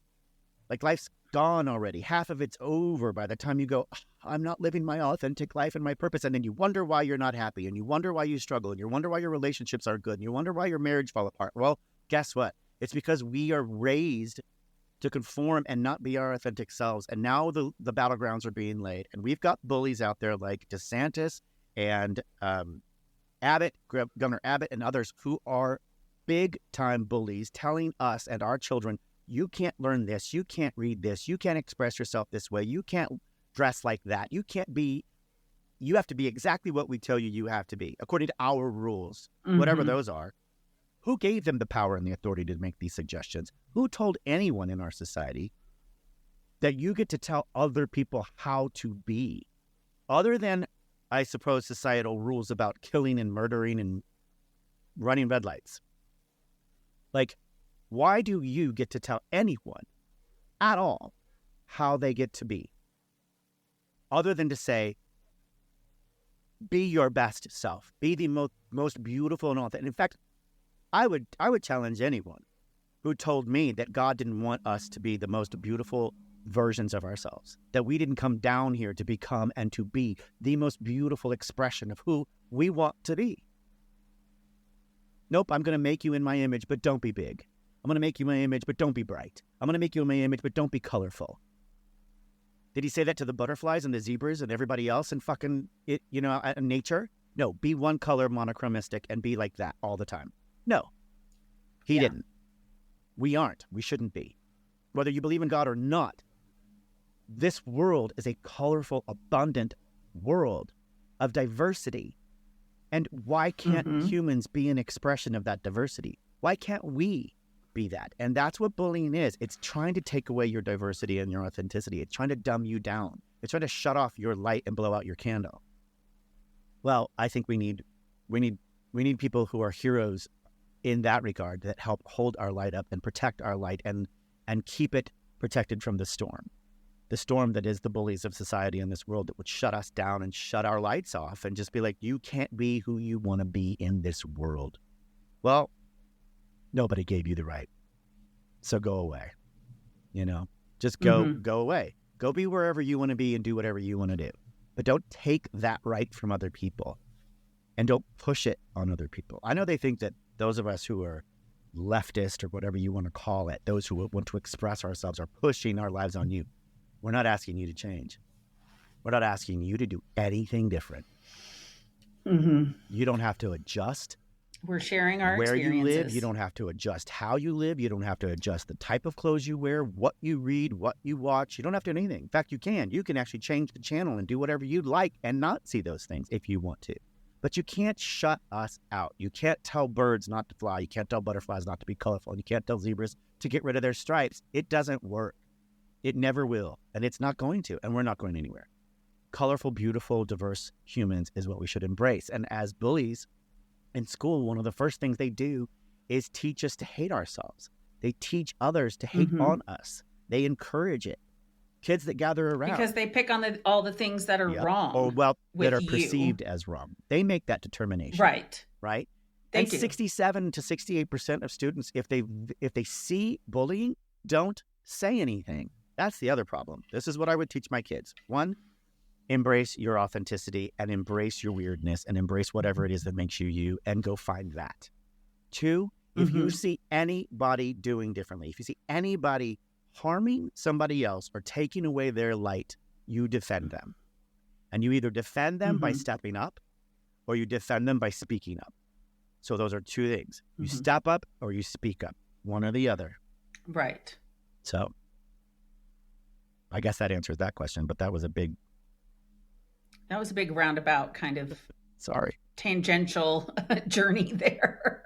Like, life's gone already. Half of it's over by the time you go, I'm not living my authentic life and my purpose. And then you wonder why you're not happy, and you wonder why you struggle, and you wonder why your relationships are good, and you wonder why your marriage fell apart. Well, guess what? It's because we are raised to conform and not be our authentic selves. And now the battlegrounds are being laid. And we've got bullies out there like DeSantis and Abbott, Governor Abbott, and others who are big-time bullies telling us and our children, you can't learn this, you can't read this, you can't express yourself this way, you can't dress like that, you have to be exactly what we tell you you have to be, according to our rules, whatever those are. Who gave them the power and the authority to make these suggestions? Who told anyone in our society that you get to tell other people how to be? Other than, I suppose, societal rules about killing and murdering and running red lights. Like, why do you get to tell anyone at all how they get to be? Other than to say, be your best self. Be the most beautiful and authentic. In fact, I would challenge anyone who told me that God didn't want us to be the most beautiful versions of ourselves, that we didn't come down here to become and to be the most beautiful expression of who we want to be. Nope, I'm going to make you in my image, but don't be big. I'm going to make you in my image, but don't be bright. I'm going to make you in my image, but don't be colorful. Did he say that to the butterflies and the zebras and everybody else in fucking, nature? No, be one color monochromistic and be like that all the time. No, he didn't. We aren't. We shouldn't be. Whether you believe in God or not, this world is a colorful, abundant world of diversity. And why can't humans be an expression of that diversity? Why can't we be that? And that's what bullying is. It's trying to take away your diversity and your authenticity. It's trying to dumb you down. It's trying to shut off your light and blow out your candle. Well, I think we need people who are heroes in that regard, that help hold our light up and protect our light and keep it protected from the storm that is the bullies of society in this world, that would shut us down and shut our lights off and just be like, you can't be who you want to be in this world. Well, nobody gave you the right, so go away. Just go away. Go be wherever you want to be and do whatever you want to do. But don't take that right from other people, and don't push it on other people. I know they think that those of us who are leftist, or whatever you want to call it, those who want to express ourselves, are pushing our lives on you. We're not asking you to change. We're not asking you to do anything different. You don't have to adjust. We're sharing our where experiences. You live. You don't have to adjust how you live. You don't have to adjust the type of clothes you wear, what you read, what you watch. You don't have to do anything. In fact, you can. You can actually change the channel and do whatever you'd like and not see those things if you want to. But you can't shut us out. You can't tell birds not to fly. You can't tell butterflies not to be colorful. And you can't tell zebras to get rid of their stripes. It doesn't work. It never will. And it's not going to. And we're not going anywhere. Colorful, beautiful, diverse humans is what we should embrace. And as bullies in school, one of the first things they do is teach us to hate ourselves. They teach others to hate on us. They encourage it. Kids that gather around. Because they pick on all the things that are wrong. Or, that are perceived as wrong. They make that determination. Right? And 67 to 68% of students, if they see bullying, don't say anything. That's the other problem. This is what I would teach my kids. 1, embrace your authenticity and embrace your weirdness and embrace whatever it is that makes you you, and go find that. 2, if you see anybody doing differently, if you see anybody harming somebody else or taking away their light, you defend them. And you either defend them by stepping up, or you defend them by speaking up. So those are 2 things. You step up or you speak up, one or the other. Right. So I guess that answers that question, but that was a big roundabout kind of tangential journey there.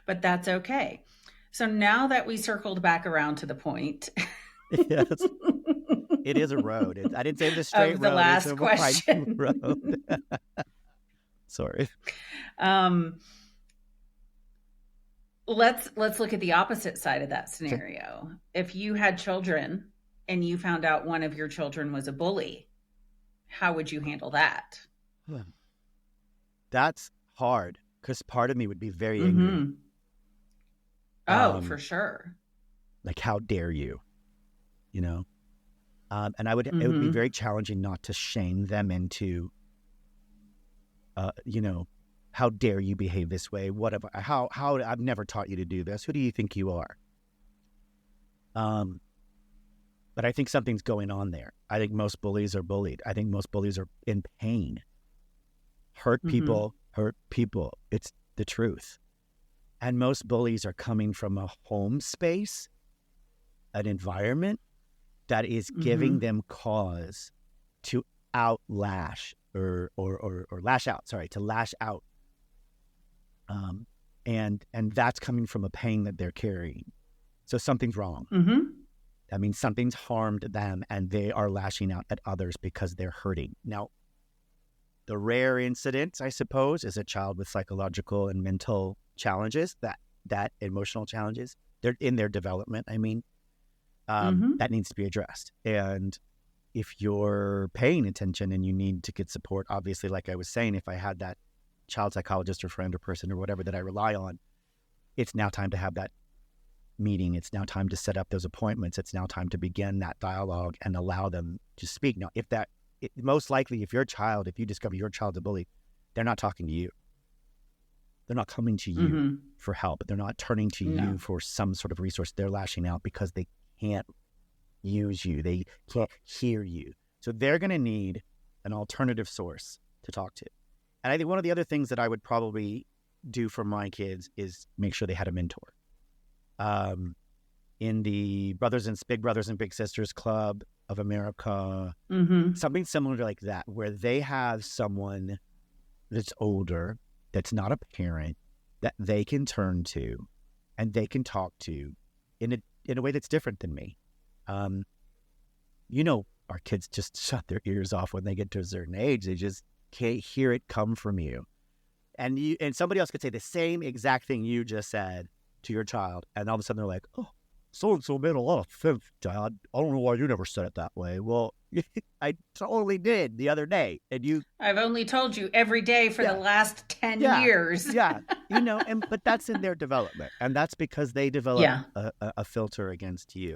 But that's okay. So now that we circled back around to the point. Yes. It is a road. I didn't say it was a straight road. The last question. Road. Sorry. Let's look at the opposite side of that scenario. If you had children and you found out one of your children was a bully, how would you handle that? That's hard, because part of me would be very angry. For sure. Like, how dare you? And it would be very challenging not to shame them into, how dare you behave this way? How I've never taught you to do this. Who do you think you are? But I think something's going on there. I think most bullies are bullied. I think most bullies are in pain. Hurt people. It's the truth. And most bullies are coming from a home space, an environment that is giving them cause to outlash or lash out. To lash out. And that's coming from a pain that they're carrying. So something's wrong. That means something's harmed them, and they are lashing out at others because they're hurting. Now, the rare incident, I suppose, is a child with psychological and mental challenges, that emotional challenges. They're in their development, that needs to be addressed. And if you're paying attention and you need to get support, obviously, like I was saying, if I had that child psychologist or friend or person or whatever that I rely on, it's now time to have that meeting. It's now time to set up those appointments. It's now time to begin that dialogue and allow them to speak. Now, most likely, if you discover your child's a bully, they're not talking to you. They're not coming to you for help. They're not turning to you for some sort of resource. They're lashing out because they can't use you. They can't hear you. So they're going to need an alternative source to talk to. And I think one of the other things that I would probably do for my kids is make sure they had a mentor. In the Big Brothers and Big Sisters Club of America, something similar to like that, where they have someone that's older, that's not a parent, that they can turn to and they can talk to in a way that's different than me. Our kids just shut their ears off when they get to a certain age. They just can't hear it come from you. And somebody else could say the same exact thing you just said to your child, and all of a sudden they're like, "Oh, so-and-so made a lot of sense, Dad. I don't know why you never said it that way." Well, I totally did the other day. And I've only told you every day for the last 10 years. But that's in their development. And that's because they develop a filter against you.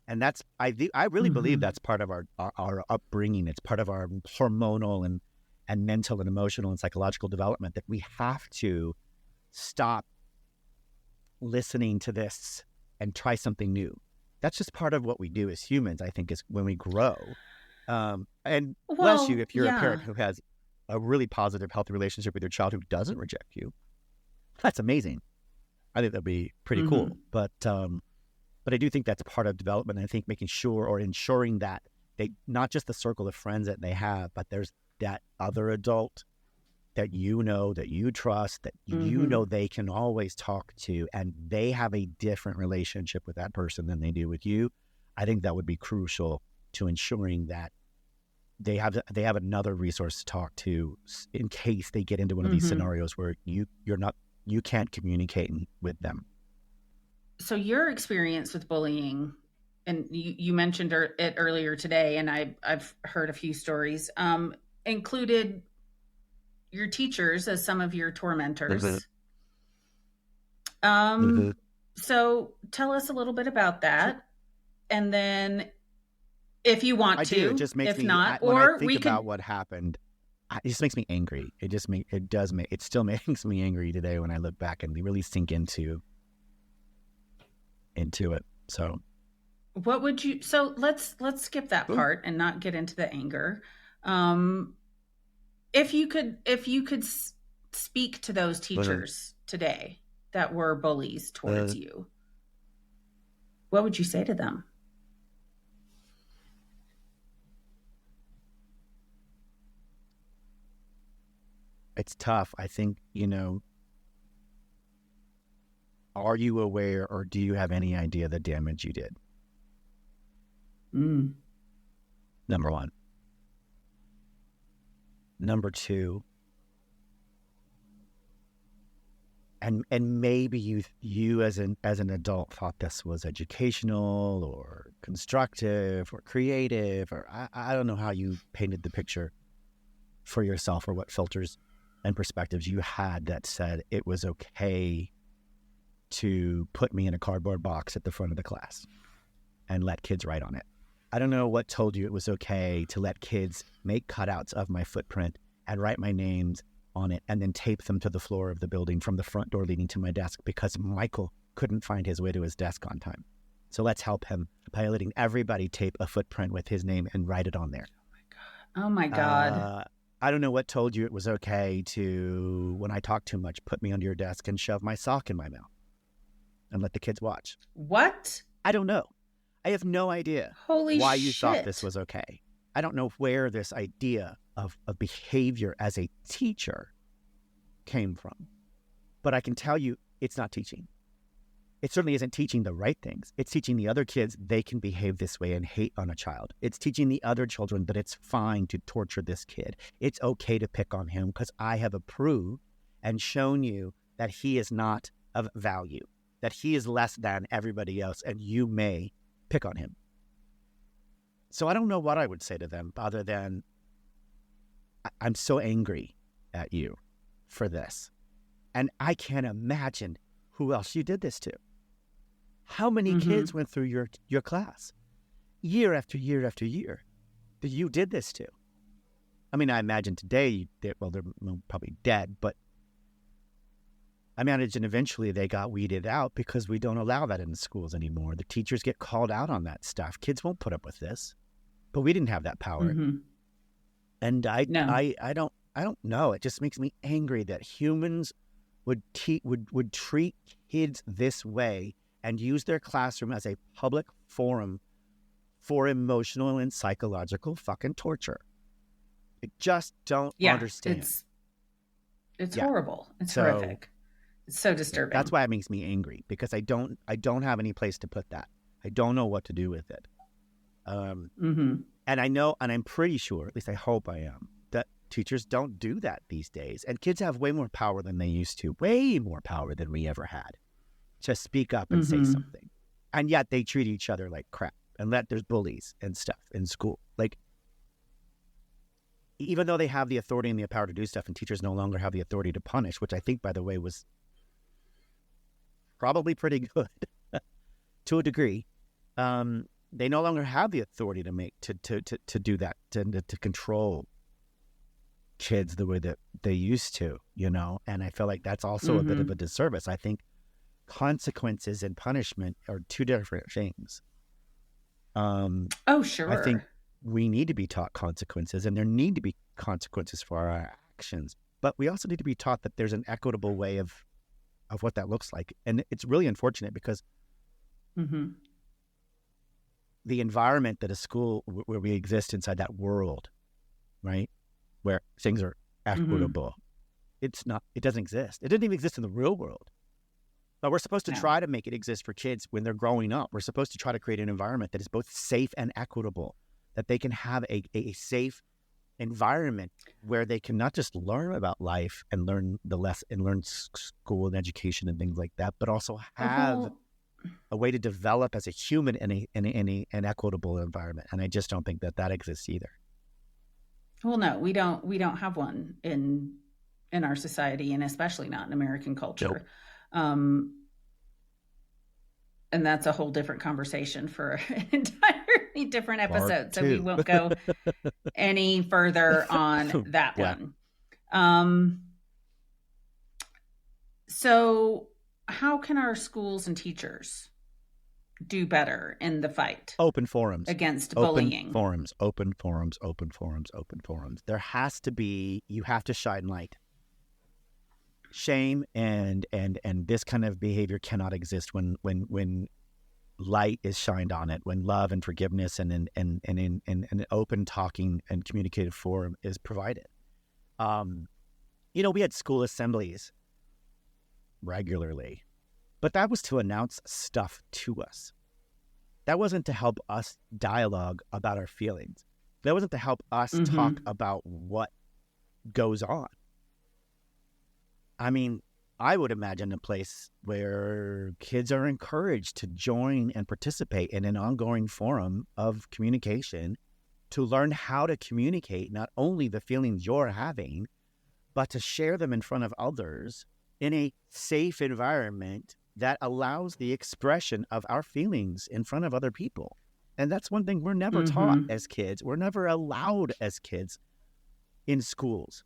And that's, I really believe that's part of our upbringing. It's part of our hormonal and mental and emotional and psychological development, that we have to stop listening to this and try something new. That's just part of what we do as humans, I think, is when we grow. And bless you if you're a parent who has a really positive, healthy relationship with your child who doesn't reject you. That's amazing. I think that'd be pretty cool. But I do think that's part of development. And I think making sure or ensuring that they, not just the circle of friends that they have, but there's that other adult that that you trust, that they can always talk to, and they have a different relationship with that person than they do with you. I think that would be crucial to ensuring that they have another resource to talk to in case they get into one of these scenarios where you can't communicate with them. So your experience with bullying, and you mentioned it earlier today, and I've heard a few stories, included your teachers as some of your tormentors. So tell us a little bit about that, and then if you want to, it just makes if me, not, when I think about what happened, it just makes me angry. It still makes me angry today when I look back and really sink into it. So what would you, so let's skip that part and not get into the anger. If you could speak to those teachers today that were bullies towards you, what would you say to them? It's tough. I think, are you aware, or do you have any idea the damage you did? Number one. Number two, and maybe you as an adult thought this was educational or constructive or creative, or I don't know how you painted the picture for yourself, or what filters and perspectives you had that said it was okay to put me in a cardboard box at the front of the class and let kids write on it. I don't know what told you it was okay to let kids make cutouts of my footprint and write my names on it and then tape them to the floor of the building from the front door leading to my desk because Michael couldn't find his way to his desk on time. So let's help him by letting everybody tape a footprint with his name and write it on there. Oh my God. I don't know what told you it was okay to, when I talk too much, put me under your desk and shove my sock in my mouth and let the kids watch. What? I don't know. I have no idea why you thought this was okay. I don't know where this idea of behavior as a teacher came from. But I can tell you it's not teaching. It certainly isn't teaching the right things. It's teaching the other kids they can behave this way and hate on a child. It's teaching the other children that it's fine to torture this kid. It's okay to pick on him because I have approved and shown you that he is not of value, that he is less than everybody else, and you may pick on him. So I don't know what I would say to them other than I'm so angry at you for this. And I can't imagine who else you did this to. How many kids went through your class year after year after year that you did this to? I mean, I imagine today, they're probably dead, but I imagine eventually they got weeded out because we don't allow that in the schools anymore. The teachers get called out on that stuff. Kids won't put up with this, but we didn't have that power. And I don't know. It just makes me angry that humans would treat kids this way and use their classroom as a public forum for emotional and psychological fucking torture. I just don't understand. It's horrible. It's horrific. It's so disturbing. That's why it makes me angry, because I don't have any place to put that. I don't know what to do with it. And I know, and I'm pretty sure, at least I hope I am, that teachers don't do that these days. And kids have way more power than they used to, way more power than we ever had, to speak up and say something. And yet they treat each other like crap, and there's bullies and stuff in school. Like, even though they have the authority and the power to do stuff, and teachers no longer have the authority to punish, which I think, by the way, was probably pretty good to a degree. They no longer have the authority to do that, to control kids the way that they used to, you know? And I feel like that's also a bit of a disservice. I think consequences and punishment are two different things. Oh, sure. I think we need to be taught consequences, and there need to be consequences for our actions. But we also need to be taught that there's an equitable way of what that looks like. And it's really unfortunate, because the environment that a school where we exist inside that world, right, where things are equitable, it doesn't exist. It doesn't even exist in the real world. But we're supposed to try to make it exist for kids when they're growing up. We're supposed to try to create an environment that is both safe and equitable, that they can have a safe environment where they can not just learn about life and learn school and education and things like that, but also have a way to develop as a human in an equitable environment. And I just don't think that exists either. Well, no, we don't have one in our society, and especially not in American culture. Nope. And that's a whole different conversation for an entirely different episode. So we won't go any further on that one. So how can our schools and teachers do better in the fight? Open forums against bullying. Open forums. There has to be, you have to shine light. Shame and this kind of behavior cannot exist when light is shined on it, when love and forgiveness and an open talking and communicative forum is provided. We had school assemblies regularly, but that was to announce stuff to us. That wasn't to help us dialogue about our feelings. That wasn't to help us talk about what goes on. I mean, I would imagine a place where kids are encouraged to join and participate in an ongoing forum of communication, to learn how to communicate not only the feelings you're having, but to share them in front of others in a safe environment that allows the expression of our feelings in front of other people. And that's one thing we're never taught as kids. We're never allowed as kids in schools.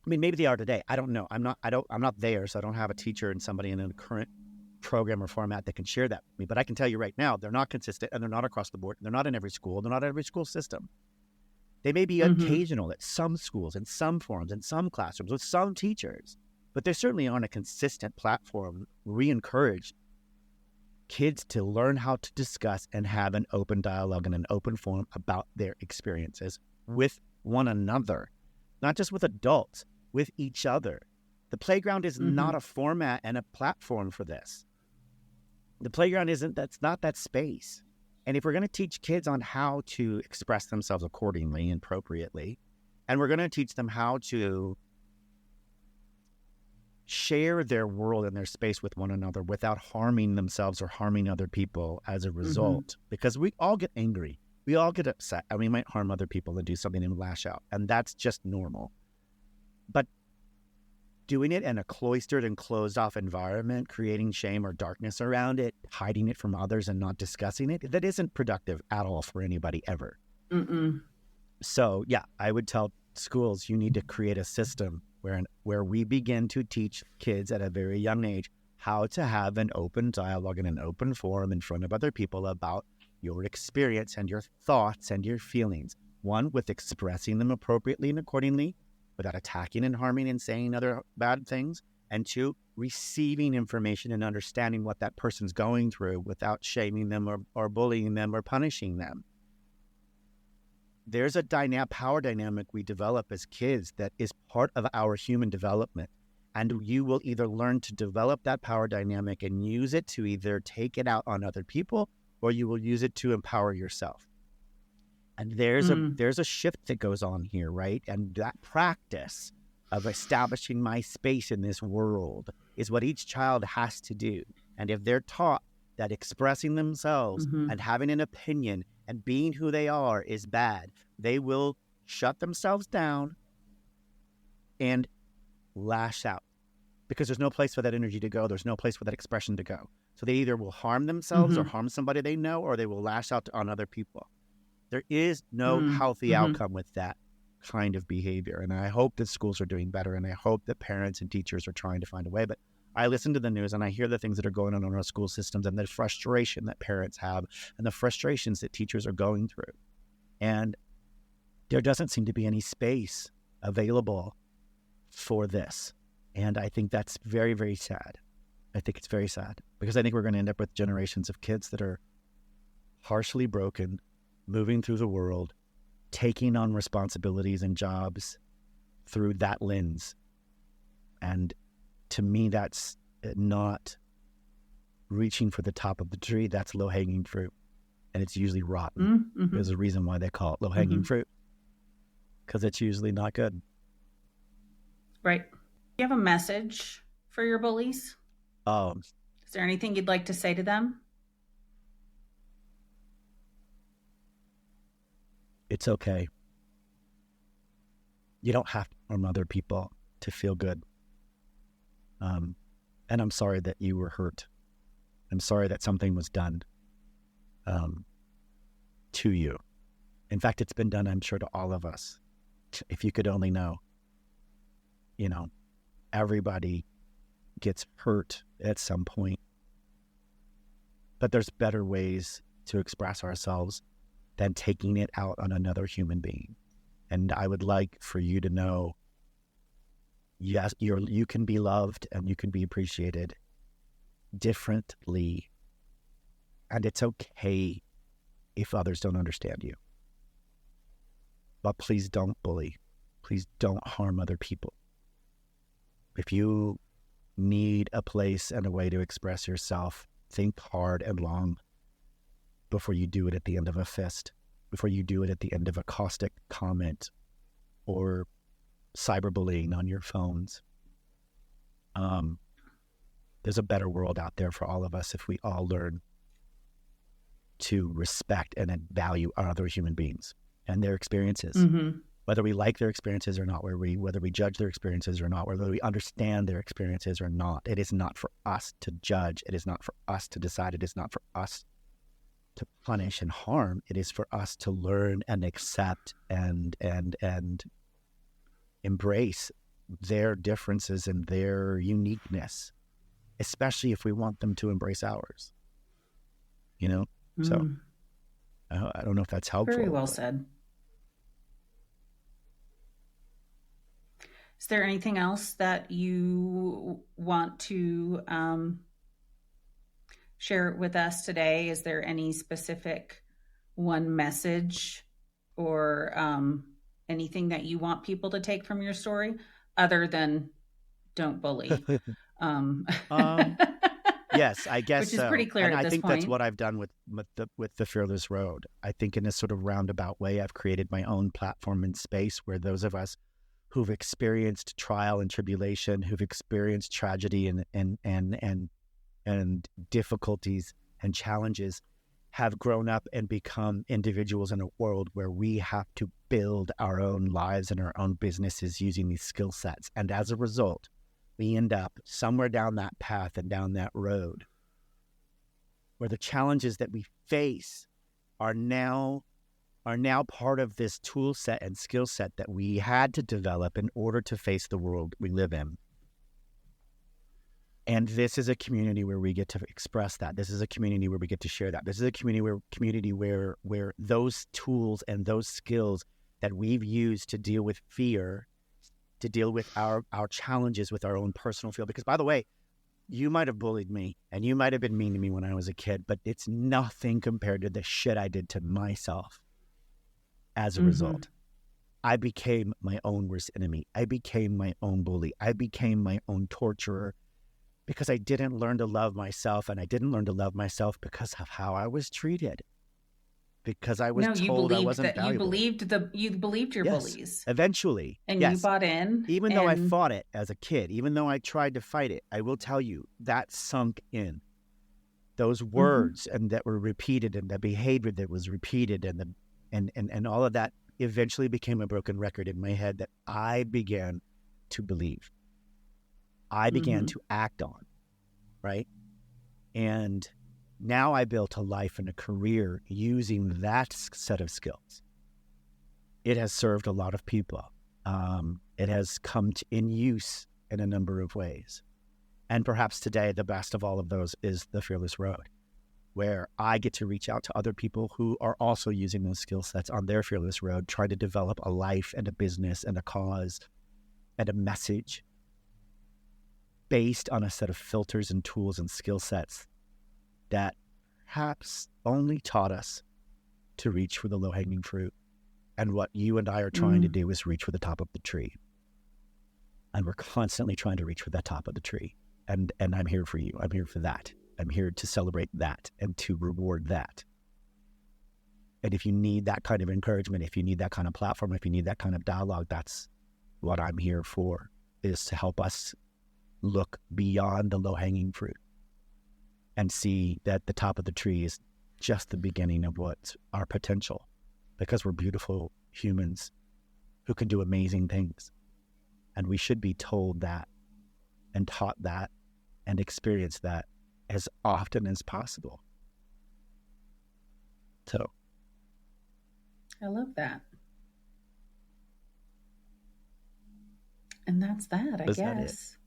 I mean, maybe they are today. I don't know. I'm not there, so I don't have a teacher and somebody in a current program or format that can share that with me. But I can tell you right now, they're not consistent, and they're not across the board. They're not in every school. They're not in every school system. They may be occasional at some schools, in some forums, in some classrooms, with some teachers. But they're certainly on a consistent platform where we encourage kids to learn how to discuss and have an open dialogue and an open forum about their experiences with one another, not just with adults, with each other. The playground is not a format and a platform for this. The playground that's not that space. And if we're going to teach kids on how to express themselves accordingly and appropriately, and we're going to teach them how to share their world and their space with one another without harming themselves or harming other people as a result, because we all get angry, we all get upset, and we might harm other people and do something and lash out, and that's just normal. But doing it in a cloistered and closed off environment, creating shame or darkness around it, hiding it from others and not discussing it, that isn't productive at all for anybody ever. So yeah, I would tell schools, you need to create a system where we begin to teach kids at a very young age how to have an open dialogue and an open forum in front of other people about your experience and your thoughts and your feelings. One, with expressing them appropriately and accordingly, without attacking and harming and saying other bad things. And two, receiving information and understanding what that person's going through without shaming them or bullying them or punishing them. there's a power dynamic we develop as kids that is part of our human development. And you will either learn to develop that power dynamic and use it to either take it out on other people, or you will use it to empower yourself. And there's a shift that goes on here, right? And that practice of establishing my space in this world is what each child has to do. And if they're taught that expressing themselves and having an opinion and being who they are is bad, they will shut themselves down and lash out, because there's no place for that energy to go. There's no place for that expression to go. So they either will harm themselves or harm somebody they know, or they will lash out on other people. There is no healthy outcome with that kind of behavior. And I hope that schools are doing better, and I hope that parents and teachers are trying to find a way. But I listen to the news and I hear the things that are going on in our school systems, and the frustration that parents have and the frustrations that teachers are going through. And there doesn't seem to be any space available for this. And I think that's very, very sad. I think it's very sad, because I think we're going to end up with generations of kids that are harshly broken, moving through the world, taking on responsibilities and jobs through that lens. And to me, that's not reaching for the top of the tree. That's low-hanging fruit. And it's usually rotten. There's a reason why they call it low-hanging fruit, because it's usually not good. Right. Do you have a message for your bullies? Is there anything you'd like to say to them? It's okay. You don't have to harm other people to feel good. And I'm sorry that you were hurt. I'm sorry that something was done to you. In fact, it's been done, I'm sure, to all of us. If you could only know, everybody gets hurt at some point. But there's better ways to express ourselves than taking it out on another human being. And I would like for you to know, yes, you can be loved and you can be appreciated differently. And it's okay if others don't understand you. But please don't bully. Please don't harm other people. If you need a place and a way to express yourself, think hard and long before you do it at the end of a fist, before you do it at the end of a caustic comment or cyberbullying on your phones. There's a better world out there for all of us if we all learn to respect and value our other human beings and their experiences. Whether we like their experiences or not, whether we judge their experiences or not, whether we understand their experiences or not. It is not for us to judge. It is not for us to decide. It is not for us to punish and harm. It is for us to learn and accept and embrace their differences and their uniqueness, especially if we want them to embrace ours. So I don't know if that's helpful. Very well said. Is there anything else that you want to share with us today? Is there any specific one message or anything that you want people to take from your story other than don't bully? Yes, I guess which is pretty clear and at I this think point. That's what I've done with the Fearless Road. I think in a sort of roundabout way, I've created my own platform and space where those of us who've experienced trial and tribulation, who've experienced tragedy and difficulties and challenges, have grown up and become individuals in a world where we have to build our own lives and our own businesses using these skill sets. And as a result, we end up somewhere down that path and down that road where the challenges that we face are now part of this tool set and skill set that we had to develop in order to face the world we live in. And this is a community where we get to express that. This is a community where we get to share that. This is a community where those tools and those skills that we've used to deal with fear, to deal with our challenges with our own personal field. Because, by the way, you might have bullied me and you might have been mean to me when I was a kid, but it's nothing compared to the shit I did to myself. as a result. I became my own worst enemy. I became my own bully. I became my own torturer because I didn't learn to love myself, and I didn't learn to love myself because of how I was treated. Because I was told I wasn't valuable. You believed your yes, bullies. Eventually. And yes. You bought in. Even though I fought it as a kid, even though I tried to fight it, I will tell you that sunk in. Those words and that were repeated, and the behavior that was repeated, and all of that eventually became a broken record in my head that I began to believe. I began to act on, right? And now I built a life and a career using that set of skills. It has served a lot of people. It has come in use in a number of ways. And perhaps today, the best of all of those is the Fearless Road, where I get to reach out to other people who are also using those skill sets on their Fearless Road, try to develop a life and a business and a cause and a message based on a set of filters and tools and skill sets that perhaps only taught us to reach for the low-hanging fruit. And what you and I are trying to do is reach for the top of the tree. And we're constantly trying to reach for that top of the tree. And I'm here for you. I'm here for that. I'm here to celebrate that and to reward that. And if you need that kind of encouragement, if you need that kind of platform, if you need that kind of dialogue, that's what I'm here for, is to help us look beyond the low-hanging fruit and see that the top of the tree is just the beginning of what's our potential, because we're beautiful humans who can do amazing things. And we should be told that and taught that and experience that as often as possible. So I love that. And that's that, I guess.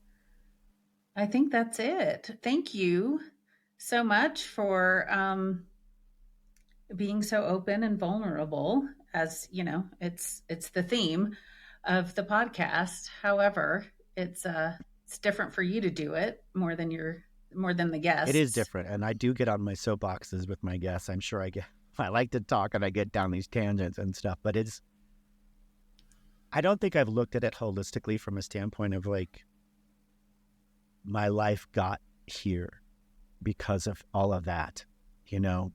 I think that's it. Thank you so much for being so open and vulnerable. As you know, it's the theme of the podcast. However, it's different for you to do it more than the guests. It is different, and I do get on my soapboxes with my guests. I'm sure I like to talk, and I get down these tangents and stuff. But I don't think I've looked at it holistically from a standpoint of like, my life got here because of all of that, you know.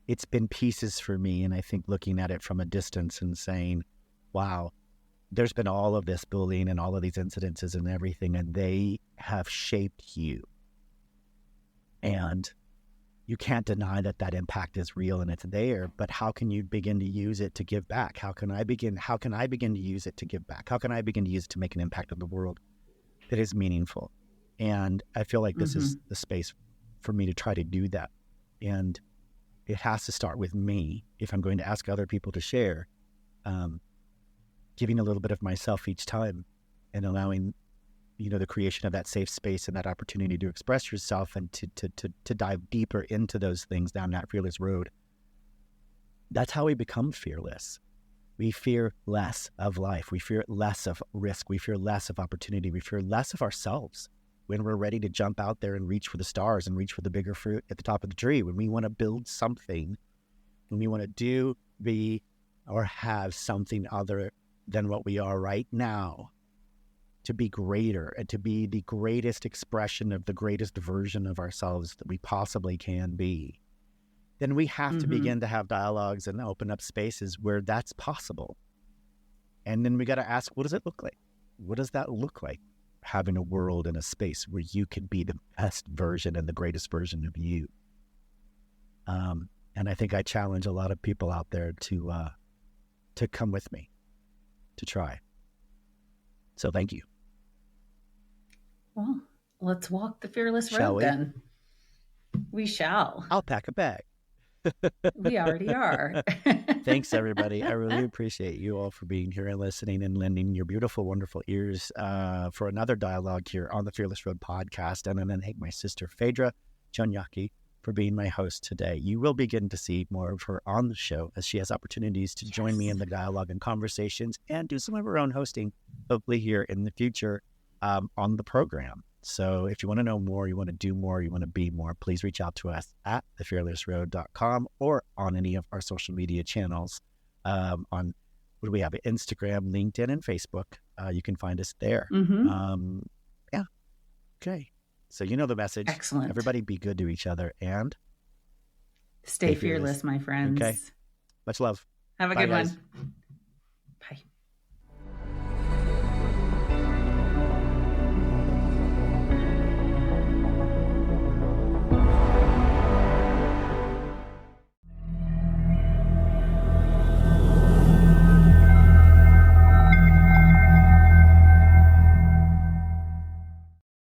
It's been pieces for me, and I think looking at it from a distance and saying, wow, there's been all of this bullying and all of these incidences and everything, and they have shaped you. And you can't deny that impact is real and it's there, but how can you begin to use it to give back? How can I begin to use it to give back? How can I begin to use it to make an impact on the world that is meaningful? And I feel like this is the space for me to try to do that. And it has to start with me if I'm going to ask other people to share, giving a little bit of myself each time and allowing, you know, the creation of that safe space and that opportunity to express yourself and to dive deeper into those things down that fearless road. That's how we become fearless. We fear less of life. We fear less of risk. We fear less of opportunity. We fear less of ourselves when we're ready to jump out there and reach for the stars and reach for the bigger fruit at the top of the tree. When we want to build something, when we want to do, be, or have something other than what we are right now, to be greater and to be the greatest expression of the greatest version of ourselves that we possibly can be, then we have to begin to have dialogues and open up spaces where that's possible. And then we got to ask, what does it look like? What does that look like? Having a world and a space where you can be the best version and the greatest version of you. And I think I challenge a lot of people out there to come with me, to try. So thank you. Well, let's walk the fearless road then. We shall. I'll pack a bag. We already are. Thanks, everybody. I really appreciate you all for being here and listening and lending your beautiful, wonderful ears for another dialogue here on the Fearless Road podcast. And then thank my sister, Phaedra Chonyaki, for being my host today. You will begin to see more of her on the show as she has opportunities to join me in the dialogue and conversations and do some of her own hosting, hopefully here in the future on the program. So if you want to know more, you want to do more, you want to be more, please reach out to us at thefearlessroad.com or on any of our social media channels. on what do we have? Instagram, LinkedIn, and Facebook. You can find us there. Yeah. Okay. So you know the message. Excellent. Everybody be good to each other and stay fearless, my friends. Okay. Much love. Have a good one. Bye.